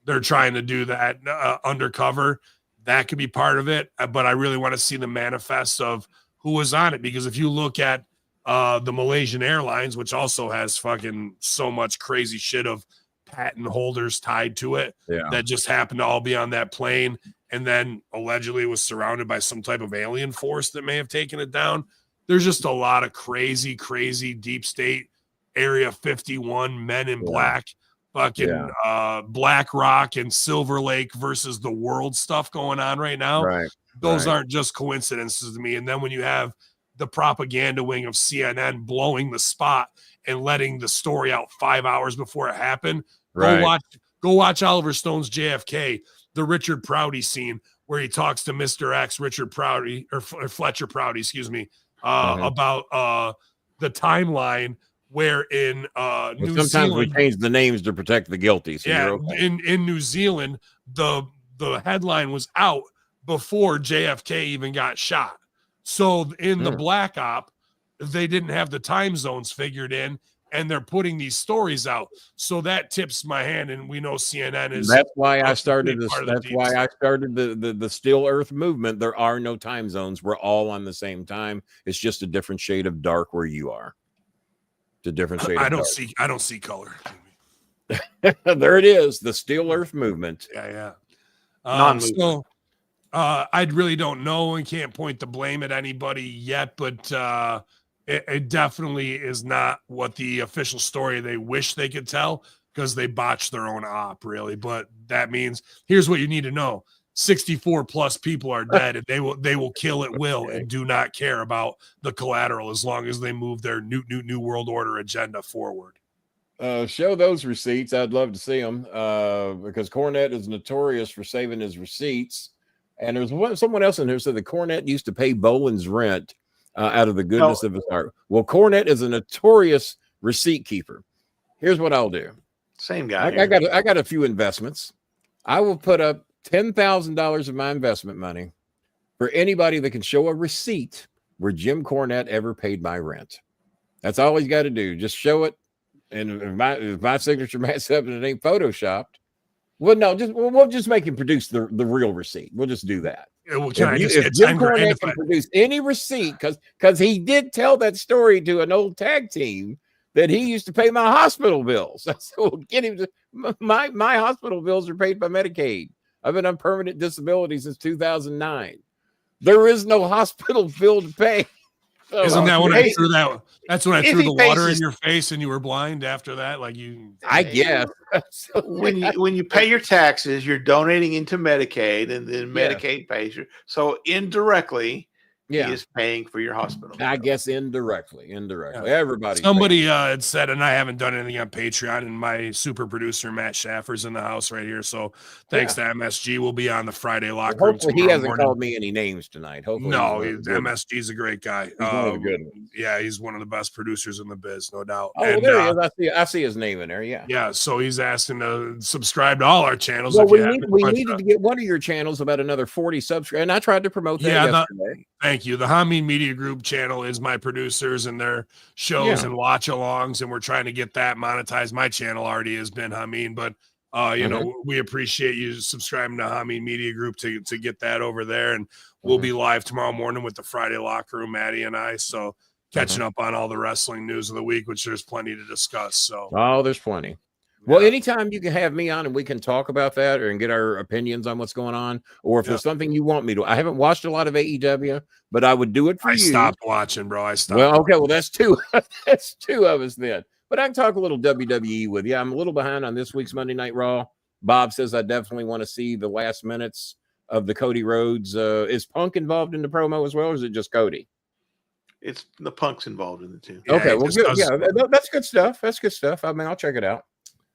they're trying to do that undercover. That could be part of it, but I really want to see the manifest of who was on it, because if you look at the Malaysian Airlines, which also has fucking so much crazy shit of patent holders tied to it that just happened to all be on that plane, and then allegedly was surrounded by some type of alien force that may have taken it down. There's just a lot of crazy deep state Area 51 men in black, fucking Black Rock and Silver Lake versus the world stuff going on right now. Those aren't just coincidences to me. And then when you have the propaganda wing of CNN blowing the spot and letting the story out 5 hours before it happened, go watch Oliver Stone's JFK, the Richard Prouty scene where he talks to Mr. X, Richard Prouty, or Fletcher Prouty, excuse me, about the timeline where in New Zealand, sometimes we change the names to protect the guilty. So in New Zealand, the headline was out before JFK even got shot. So in the Black Op, they didn't have the time zones figured in, and they're putting these stories out. So that tips my hand, and we know CNN is. That's why I started this. That's why I started the Still Earth movement. There are no time zones. We're all on the same time. It's just a different shade of dark where you are. It's a different shade. I don't see color. There it is. The Still Earth movement. So I really don't know and can't point the blame at anybody yet, but it definitely is not what the official story they wish they could tell, because they botched their own op, really. But that means, here's what you need to know: 64 plus people are dead, and they will kill at will and do not care about the collateral as long as they move their new world order agenda forward. Show those receipts. I'd love to see them because Cornette is notorious for saving his receipts. And there's someone else in here said that Cornette used to pay Bolin's rent out of the goodness of his heart. Well, Cornette is a notorious receipt keeper. Here's what I'll do. Same guy. I got a few investments. I will put up $10,000 of my investment money for anybody that can show a receipt where Jim Cornette ever paid my rent. That's all he's got to do. Just show it. And if my signature matches up and it ain't photoshopped, well, no, we'll just make him produce the real receipt. We'll just do that. Well, if Jim Cornette can produce any receipt, because he did tell that story to an old tag team that he used to pay my hospital bills. So get him to my hospital bills are paid by Medicaid. I've been on permanent disability since 2009. There is no hospital bill to pay. So, isn't that when I threw that? That's when I threw the water in your face and you were blind after that. Like I guess. when you pay your taxes, you're donating into Medicaid, and then Medicaid pays you. So indirectly, he is paying for your hospital. I guess indirectly. Everybody. Somebody had said, and I haven't done anything on Patreon, and my super producer Matt Schaffer's in the house right here. So thanks to MSG, we'll be on the Friday locker room. Hopefully he hasn't called me any names tonight. Hopefully MSG's a great guy. He's one of the good ones. Yeah, he's one of the best producers in the biz, no doubt. Oh, and, there he is. I see his name in there. Yeah. So he's asking to subscribe to all our channels. Well, we needed to get one of your channels about another 40 subscribers, and I tried to promote that yesterday. Thank you. The Hamin Media Group channel is my producers and their shows and watch-alongs, and we're trying to get that monetized. My channel already has been Hamin, but you know, we appreciate you subscribing to Hamin Media Group to get that over there, and we'll be live tomorrow morning with the Friday Locker Room, Maddie and I. So catching up on all the wrestling news of the week, which there's plenty to discuss. So there's plenty. Well, anytime you can have me on and we can talk about that and get our opinions on what's going on, or if there's something you want me to. I haven't watched a lot of AEW, but I would do it for you. I stopped watching, bro. Well, okay. Well, that's two. That's two of us then. But I can talk a little WWE with you. I'm a little behind on this week's Monday Night Raw. Bob says, I definitely want to see the last minutes of the Cody Rhodes. Is Punk involved in the promo as well, or is it just Cody? It's the Punk's involved in it too. Yeah, Okay, he well, just good. does- Yeah, that's good stuff. That's good stuff. I mean, I'll check it out.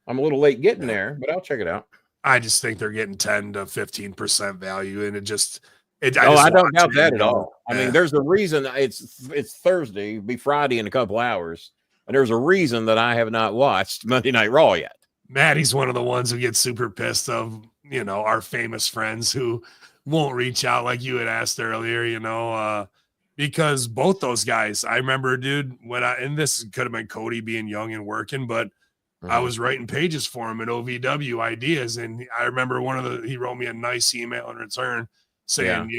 I'm a little late getting there, but I'll check it out. I just think they're getting 10 to 15% value, and I don't doubt that at all. I Yeah. mean, there's a reason it's Thursday, it'll be Friday in a couple hours, and there's a reason that I have not watched Monday Night Raw yet. Maddie's one of the ones who gets super pissed of, our famous friends who won't reach out like you had asked earlier, because both those guys, I remember, dude, and this could have been Cody being young and working, but I was writing pages for him at OVW Ideas. And I remember he wrote me a nice email in return saying,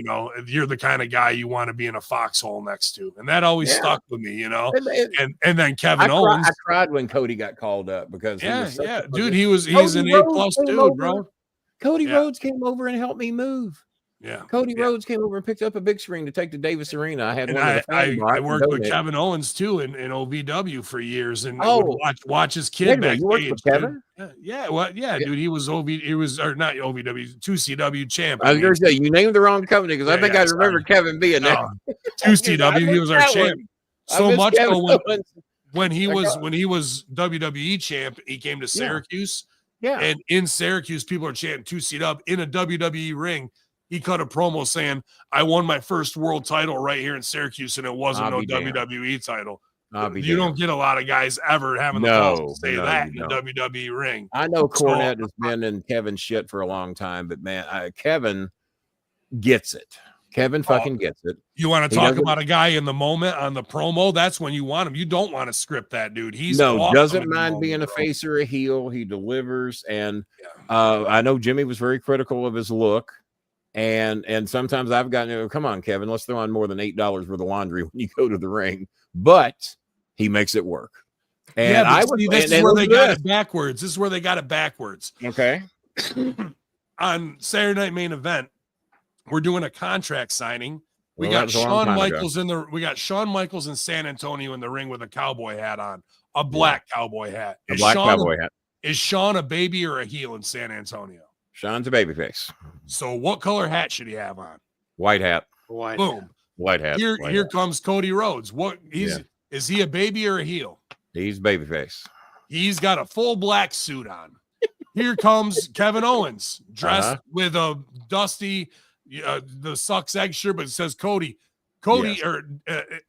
you're the kind of guy you want to be in a foxhole next to. And that always stuck with me, and then Kevin Owens. I cried when Cody got called up because dude, he's an A+ dude, bro. Cody Rhodes came over and helped me move. Yeah. Cody Rhodes came over and picked up a big screen to take to Davis Arena. I had I worked with Kevin Owens too in OVW for years, and would watch his kid backstage. You worked with Kevin? Dude. He was not OVW, 2CW champ. I was going to say, you named the wrong company because I think I remember Kevin being there. 2CW, he was our champ. So much so when he was WWE champ, he came to Syracuse. Yeah. And in Syracuse, people are chanting 2CW in a WWE ring. He cut a promo saying, I won my first world title right here in Syracuse, and it wasn't no WWE title. You don't get a lot of guys ever having the balls to say that in the WWE ring. I know Cornette has been in Kevin's shit for a long time, but man, Kevin gets it. Kevin fucking gets it. You want to talk about a guy in the moment on the promo? That's when you want him. You don't want to script that dude. Doesn't mind being a face or a heel. He delivers. And I know Jimmy was very critical of his look. And sometimes I've gotten, come on, Kevin, let's throw on more than $8 worth of laundry when you go to the ring. But he makes it work. And this is where they got it backwards. This is where they got it backwards. Okay. On Saturday Night Main Event, we're doing a contract signing. We got Shawn Michaels Shawn Michaels in San Antonio in the ring with a cowboy hat on, a black cowboy hat. Cowboy hat. Is Shawn a baby or a heel in San Antonio? Shawn's a babyface. So what color hat should he have on? White hat. Boom. White hat. Here comes Cody Rhodes. Is he a baby or a heel? He's babyface. He's got a full black suit on. Here comes Kevin Owens, dressed with a dusty the sucks egg shirt, but it says Cody.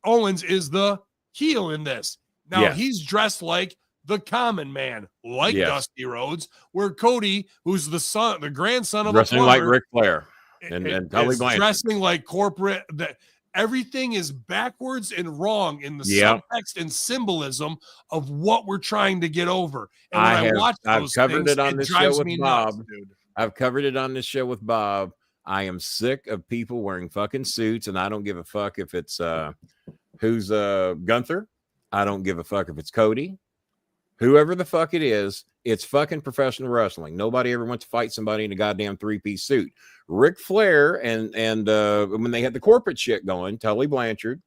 Owens is the heel in this. Now he's dressed like the common man, like Dusty Rhodes, where Cody, who's the grandson of wrestling like Ric Flair and Tully Blanchard, dressing like corporate. That everything is backwards and wrong in the subtext and symbolism of what we're trying to get over. And I've covered it on this show with Bob. I've covered it on this show with Bob. I am sick of people wearing fucking suits, and I don't give a fuck if it's who's Gunther. I don't give a fuck if it's Cody. Whoever the fuck it is, it's fucking professional wrestling. Nobody ever went to fight somebody in a goddamn three-piece suit. Ric Flair and when they had the corporate shit going, Tully Blanchard,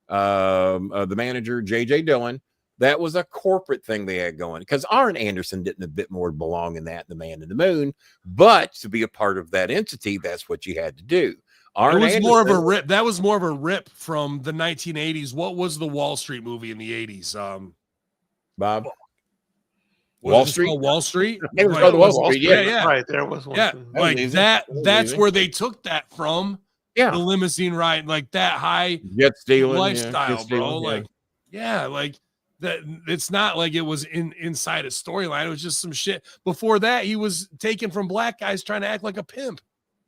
the manager, J.J. Dillon, that was a corporate thing they had going. Because Arn Anderson didn't a bit more belong in that, The Man in the Moon. But to be a part of that entity, that's what you had to do. It was more of a rip. That was more of a rip from the 1980s. What was the Wall Street movie in the 80s? Bob? Wall Street? Wall Street? It was called Wall Street. Yeah. Right, there was one. Yeah, like that's where they took that from. Yeah. The limousine ride, like that high jet stealing lifestyle, bro. Like that. It's not like it was inside a storyline. It was just some shit. Before that, he was taken from black guys trying to act like a pimp.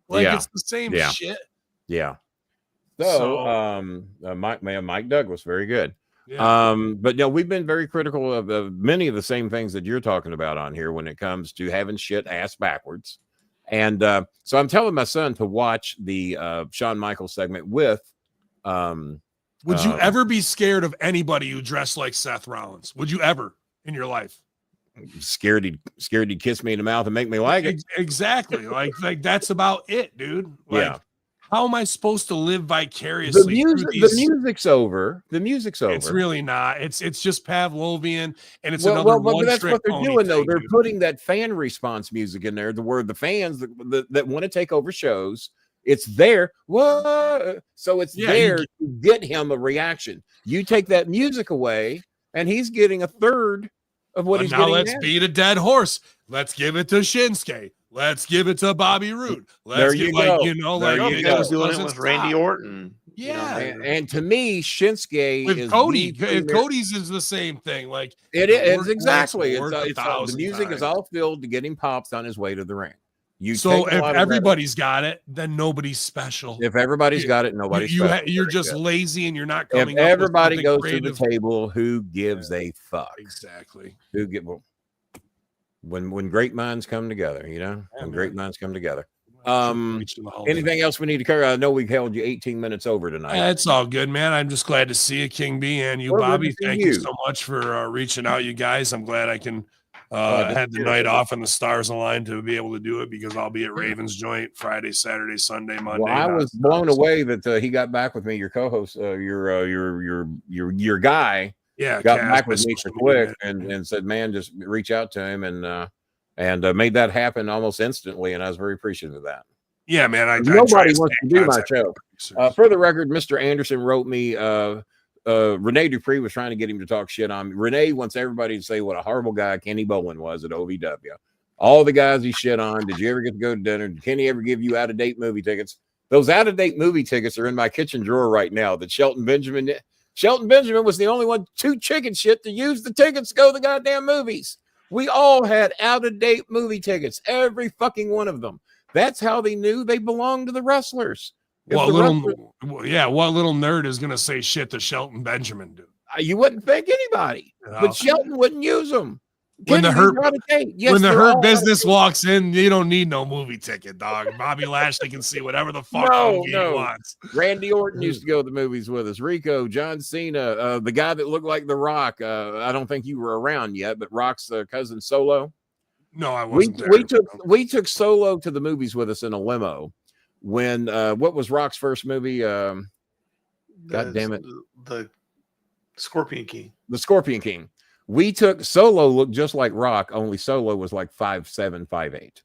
Like it's the same shit. Yeah. So Mike Douglas, very good. Yeah. But we've been very critical of many of the same things that you're talking about on here when it comes to having shit ass backwards. And so I'm telling my son to watch the Shawn Michaels segment with. Would you ever be scared of anybody who dressed like Seth Rollins? Would you ever in your life? Scared he'd kiss me in the mouth and make me like it. Exactly. like that's about it, dude. Like, How am I supposed to live vicariously? The music's over. The music's over. It's really not. It's just Pavlovian, and it's but one that's what they're doing, though. They're dude. putting that fan response music in there. The word the fans that want to take over shows. It's there. What? So it's there to get him a reaction. You take that music away, and he's getting a third of what he's getting. Now let's beat a dead horse. Let's give it to Shinsuke. Let's give it to Bobby Roode. There you go. He was doing it with Randy Orton. Yeah, and to me, Shinsuke with is Cody. Cody's is the same thing. Like it is exactly. It's the music is all filled to get him popped on his way to the ring. So if everybody's got it, then nobody's special. If everybody's got it, nobody's special. You're just lazy and you're not coming. If everybody goes to the table, who gives a fuck? Exactly. When great minds come together, great minds come together. Anything else we need to cover? I know we held you 18 minutes over tonight. It's all good, man. I'm just glad to see you, King B, and you, Bobby. Thank you so much for reaching out, you guys. I'm glad I can had the night off and the stars aligned to be able to do it because I'll be at Ravens Joint Friday, Saturday, Sunday, Monday. Well, I was blown away that he got back with me. Your co-host, your guy, got back with me so quick and said, "Man, just reach out to him," and made that happen almost instantly. And I was very appreciative of that. Yeah, man. Nobody wants to do my show. For the record, Mr. Anderson wrote me. Rene Dupree was trying to get him to talk shit on me. Rene wants everybody to say what a horrible guy Kenny Bolin was at OVW. All the guys he shit on. Did you ever get to go to dinner? Did Kenny ever give you out-of-date movie tickets? Those out-of-date movie tickets are in my kitchen drawer right now. That Shelton Benjamin was the only one too chicken shit to use the tickets to go to the goddamn movies. We all had out-of-date movie tickets, every fucking one of them. That's how they knew they belonged to the wrestlers. What little nerd is going to say shit to Shelton Benjamin, dude? You wouldn't think anybody, but Shelton wouldn't use them. When the Hurt Business walks in, you don't need no movie ticket, dog. Bobby Lashley can see whatever the fuck he wants. Randy Orton used to go to the movies with us. Rico, John Cena, the guy that looked like The Rock. I don't think you were around yet, but Rock's cousin Solo. No, I wasn't. We took Solo to the movies with us in a limo. When what was Rock's first movie? God damn it, the Scorpion King. The Scorpion King. We took Solo, looked just like Rock, only Solo was like 5'7", 5'8".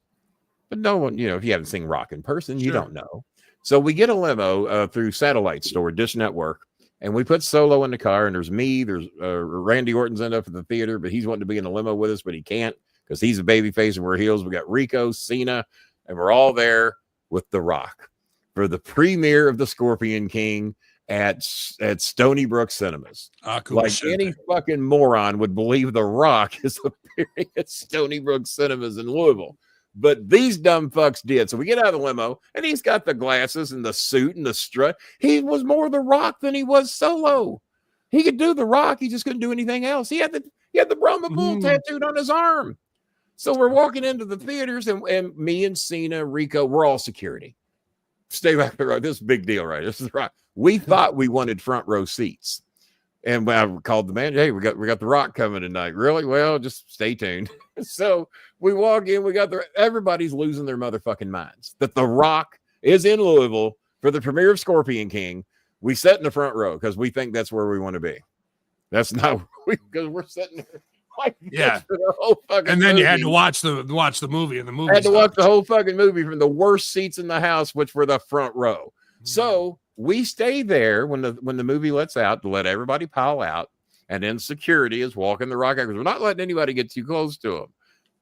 But no one, if you haven't seen Rock in person, you don't know. So we get a limo through Satellite Store, Dish Network, and we put Solo in the car. And there's me, there's Randy Orton's end up at the theater, but he's wanting to be in the limo with us, but he can't because he's a babyface and we're heels. We got Rico, Cena, and we're all there with The Rock for the premiere of the Scorpion King at Stony Brook Cinemas. Any fucking moron would believe The Rock is appearing at Stony Brook Cinemas in Louisville. But these dumb fucks did. So we get out of the limo and he's got the glasses and the suit and the strut. He was more The Rock than he was Solo. He could do The Rock. He just couldn't do anything else. He had the Brahma Bull tattooed on his arm. So we're walking into the theaters and me and Cena, Rico, we're all security. Stay back there. This is a big deal, right? This is right. We thought we wanted front row seats. And when I called the manager, hey, we got The Rock coming tonight. Really? Well, just stay tuned. So we walk in, everybody's losing their motherfucking minds that The Rock is in Louisville for the premiere of Scorpion King. We sit in the front row because we think that's where we want to be. That's not because we're sitting there. The whole fucking and then movie. You had to watch the movie, and the movie. I had to watch the whole fucking movie from the worst seats in the house, which were the front row. So we stay there when the movie lets out to let everybody pile out, and then security is walking The Rock out because we're not letting anybody get too close to him.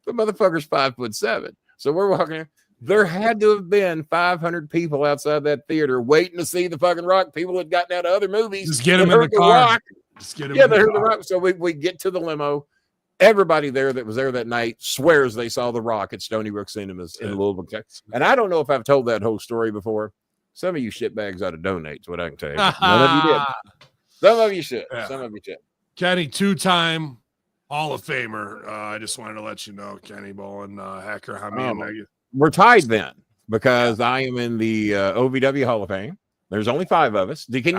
The motherfucker's 5'7", so we're walking. There had to have been 500 people outside that theater waiting to see the fucking Rock. People had gotten out of other movies. Just get him in the car. They heard The Rock. So we get to the limo. Everybody there that was there that night swears they saw The Rock at Stony Brook Cinemas in Louisville, Texas. And I don't know if I've told that whole story before. Some of you shitbags ought to donate, is what I can tell you. None of you did. Some of you should. Yeah. Some of you should. Kenny, 2-time Hall of Famer. I just wanted to let you know, Kenny Bolin, Hacker Hamin. We're tied then because I am in the OVW Hall of Fame. There's only 5 of us. Can you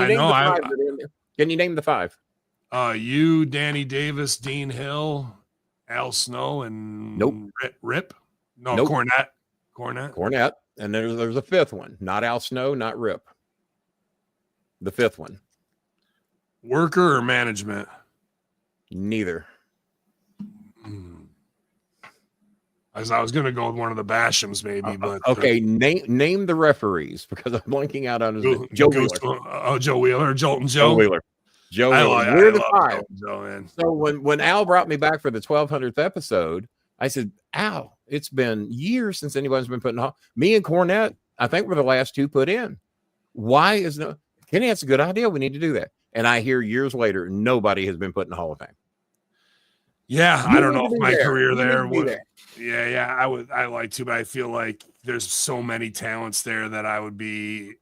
name the 5? You, Danny Davis, Dean Hill, Al Snow, and Nope. Rip. No, nope. Cornette. Cornette. And there's a fifth one. Not Al Snow, not Rip. The fifth one. Worker or management? Neither. I was going to go with one of the Bashams, maybe, but okay. Name the referees because I'm blanking out on his name. Joe Wheeler. Joe Wheeler, Jolton Joe. Joe Wheeler. We're the five. Joe, man. So when Al brought me back for the 1200th episode, I said, Al, it's been years since anyone's been put in. Me and Cornette, I think, were the last two put in. Why is no? Kenny, that's a good idea. We need to do that. And I hear years later, nobody has been put in the Hall of Fame. Yeah, I don't know if my career there would. Yeah, I like to, but I feel like there's so many talents there that I would be.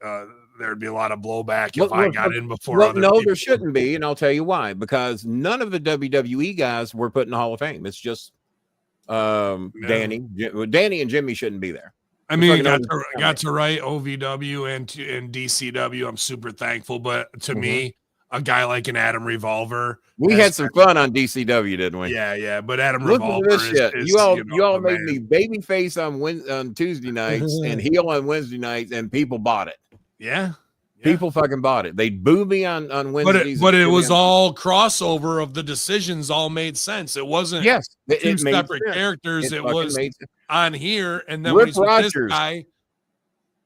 There'd be a lot of blowback if I got in before. Other people. There shouldn't be, and I'll tell you why. Because none of the WWE guys were put in the Hall of Fame. It's just Danny and Jimmy shouldn't be there. I mean, got to write OVW and DCW. I'm super thankful, but to me, a guy like an Adam Revolver. We had some fun on DCW, didn't we? Yeah. But Adam Look Revolver at this shit. You all made man. me babyface on Tuesday nights and heel on Wednesday nights, and people bought it. Yeah. People fucking bought it. They booed me on Wednesdays. But it was all crossover of the decisions all made sense. It wasn't two separate characters. It was on here, and then Rip Rogers, this guy.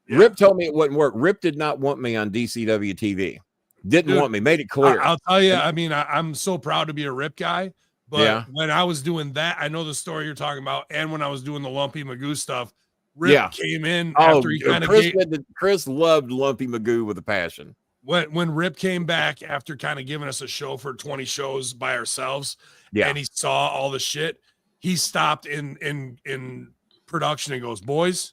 Yeah. Rip told me it wouldn't work. Rip did not want me on DCW TV. Didn't want me. Made it clear. I'll tell you. I mean, I'm so proud to be a Rip guy. But when I was doing that, I know the story you're talking about, and when I was doing the Lumpy Magoo stuff, Rip came in after he kind of Chris loved Lumpy Magoo with a passion. When Rip came back after kind of giving us a show for 20 shows by ourselves, and he saw all the shit, he stopped in production and goes, "Boys,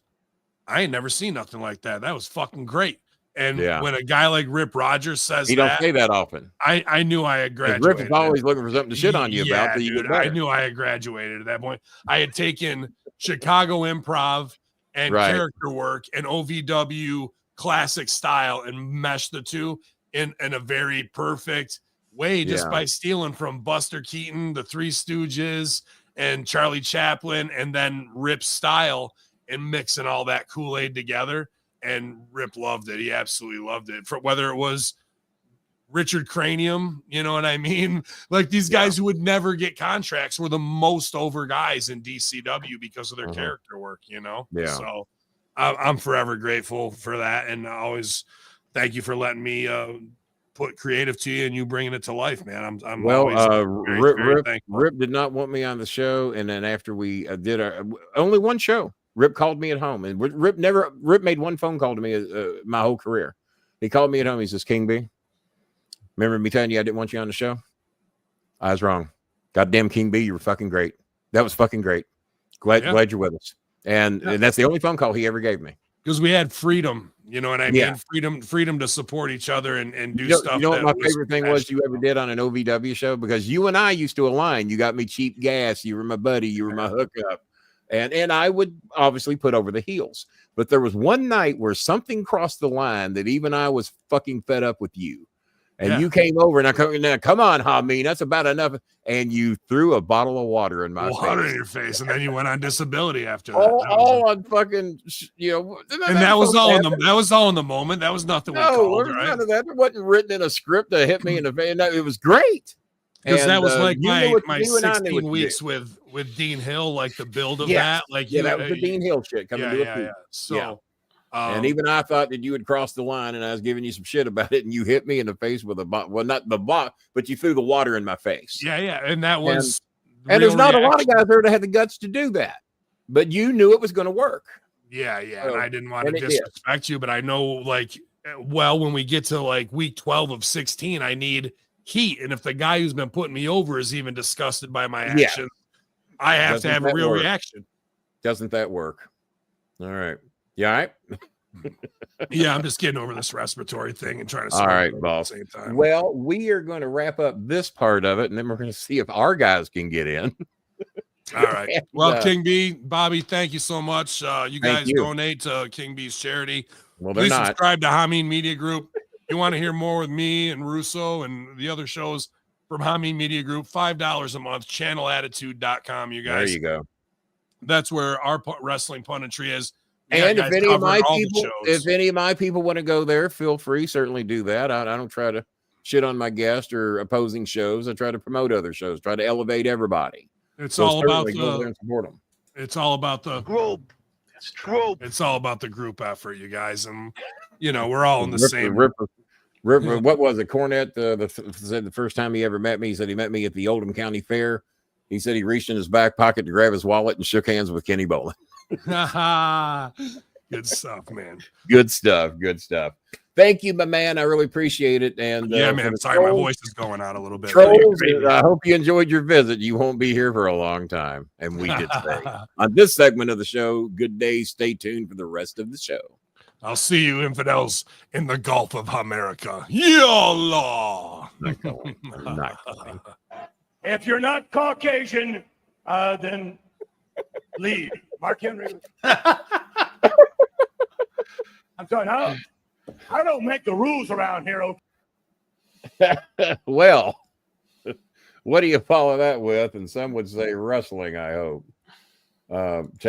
I ain't never seen nothing like that. That was fucking great." And when a guy like Rip Rogers says he don't say that often. I knew I had graduated. Rip is always looking for something to shit on you about. Dude, I knew I had graduated at that point. I had taken Chicago improv and character work and OVW classic style and meshed the two in a very perfect way just by stealing from Buster Keaton, the Three Stooges, and Charlie Chaplin, and then Rip's style and mixing all that Kool-Aid together. And Rip loved it. He absolutely loved it. For whether it was Richard Cranium, you know what I mean? Like these guys who would never get contracts were the most over guys in DCW because of their character work, you know? Yeah. So I'm forever grateful for that. And I always thank you for letting me put creative to you and you bringing it to life, man. I'm Rip did not want me on the show. And then after we did only one show, Rip called me at home, and Rip made one phone call to me my whole career. He called me at home. He says, "King B, remember me telling you I didn't want you on the show? I was wrong. Goddamn King B, you were fucking great. That was fucking great. Glad you're with us." And that's the only phone call he ever gave me. Because we had freedom, you know what I mean? Freedom to support each other and do stuff. You know what my favorite thing was you ever did on an OVW show? Because you and I used to align. You got me cheap gas. You were my buddy. You were my hookup. And I would obviously put over the heels. But there was one night where something crossed the line that even I was fucking fed up with you. And you came over and now come on, Hamin, that's about enough. And you threw a bottle of water in my face. Water in your face. And then you went on disability after that. All on fucking, you know. And that was all in the moment. That was nothing we called, right? None of that. It wasn't written in a script to hit me in the face. No, it was great. Because that was like my 16 weeks with Dean Hill, like the build of that. Like that was the Dean Hill shit coming to a peak. So and even I thought that you had crossed the line and I was giving you some shit about it, and you hit me in the face with not the bot, but you threw the water in my face. Yeah. And that was and there's not a lot of guys there that had the guts to do that. But you knew it was going to work. Yeah. So, and I didn't want to disrespect you, but I know like when we get to like week 12 of 16, I need heat, and if the guy who's been putting me over is even disgusted by my actions, I have to have a real reaction. Doesn't that work? All right. Yeah, all right. Yeah, I'm just getting over this respiratory thing and trying to all right, boss. At the same time. Well, we are going to wrap up this part of it, and then we're going to see if our guys can get in. All right. Well, King B, Bobby, thank you so much. You guys donate to King B's charity. Well, they're please not. Subscribe to Hamin Media Group. You want to hear more with me and Russo and the other shows from Hamin Media Group, $5 a month, channelattitude.com, you guys. There you go. That's where our wrestling punditry is. And if guys any of covering my all the people, shows. if any of my people want to go there, feel free. Certainly do that. I don't try to shit on my guest or opposing shows. I try to promote other shows, try to elevate everybody. It's So all about certainly go there and support them. it's all about the Group. That's true. it's all about the group effort, you guys, and you know we're all in the same. Ripper, what was it? Cornette said the first time he ever met me, he said he met me at the Oldham County Fair. He said he reached in his back pocket to grab his wallet and shook hands with Kenny Bolin. Good stuff, man. Good stuff. Good stuff. Thank you, my man. I really appreciate it. And Yeah, man. Sorry, my voice is going out a little bit. Trolls, I hope you enjoyed your visit. You won't be here for a long time. And we did say on this segment of the show, good day. Stay tuned for the rest of the show. I'll see you, infidels, in the Gulf of America. YOLO! I'm not going. If you're not Caucasian, then leave. Mark Henry. I'm sorry, I don't make the rules around here. Okay? Well, what do you follow that with? And some would say wrestling, I hope. Take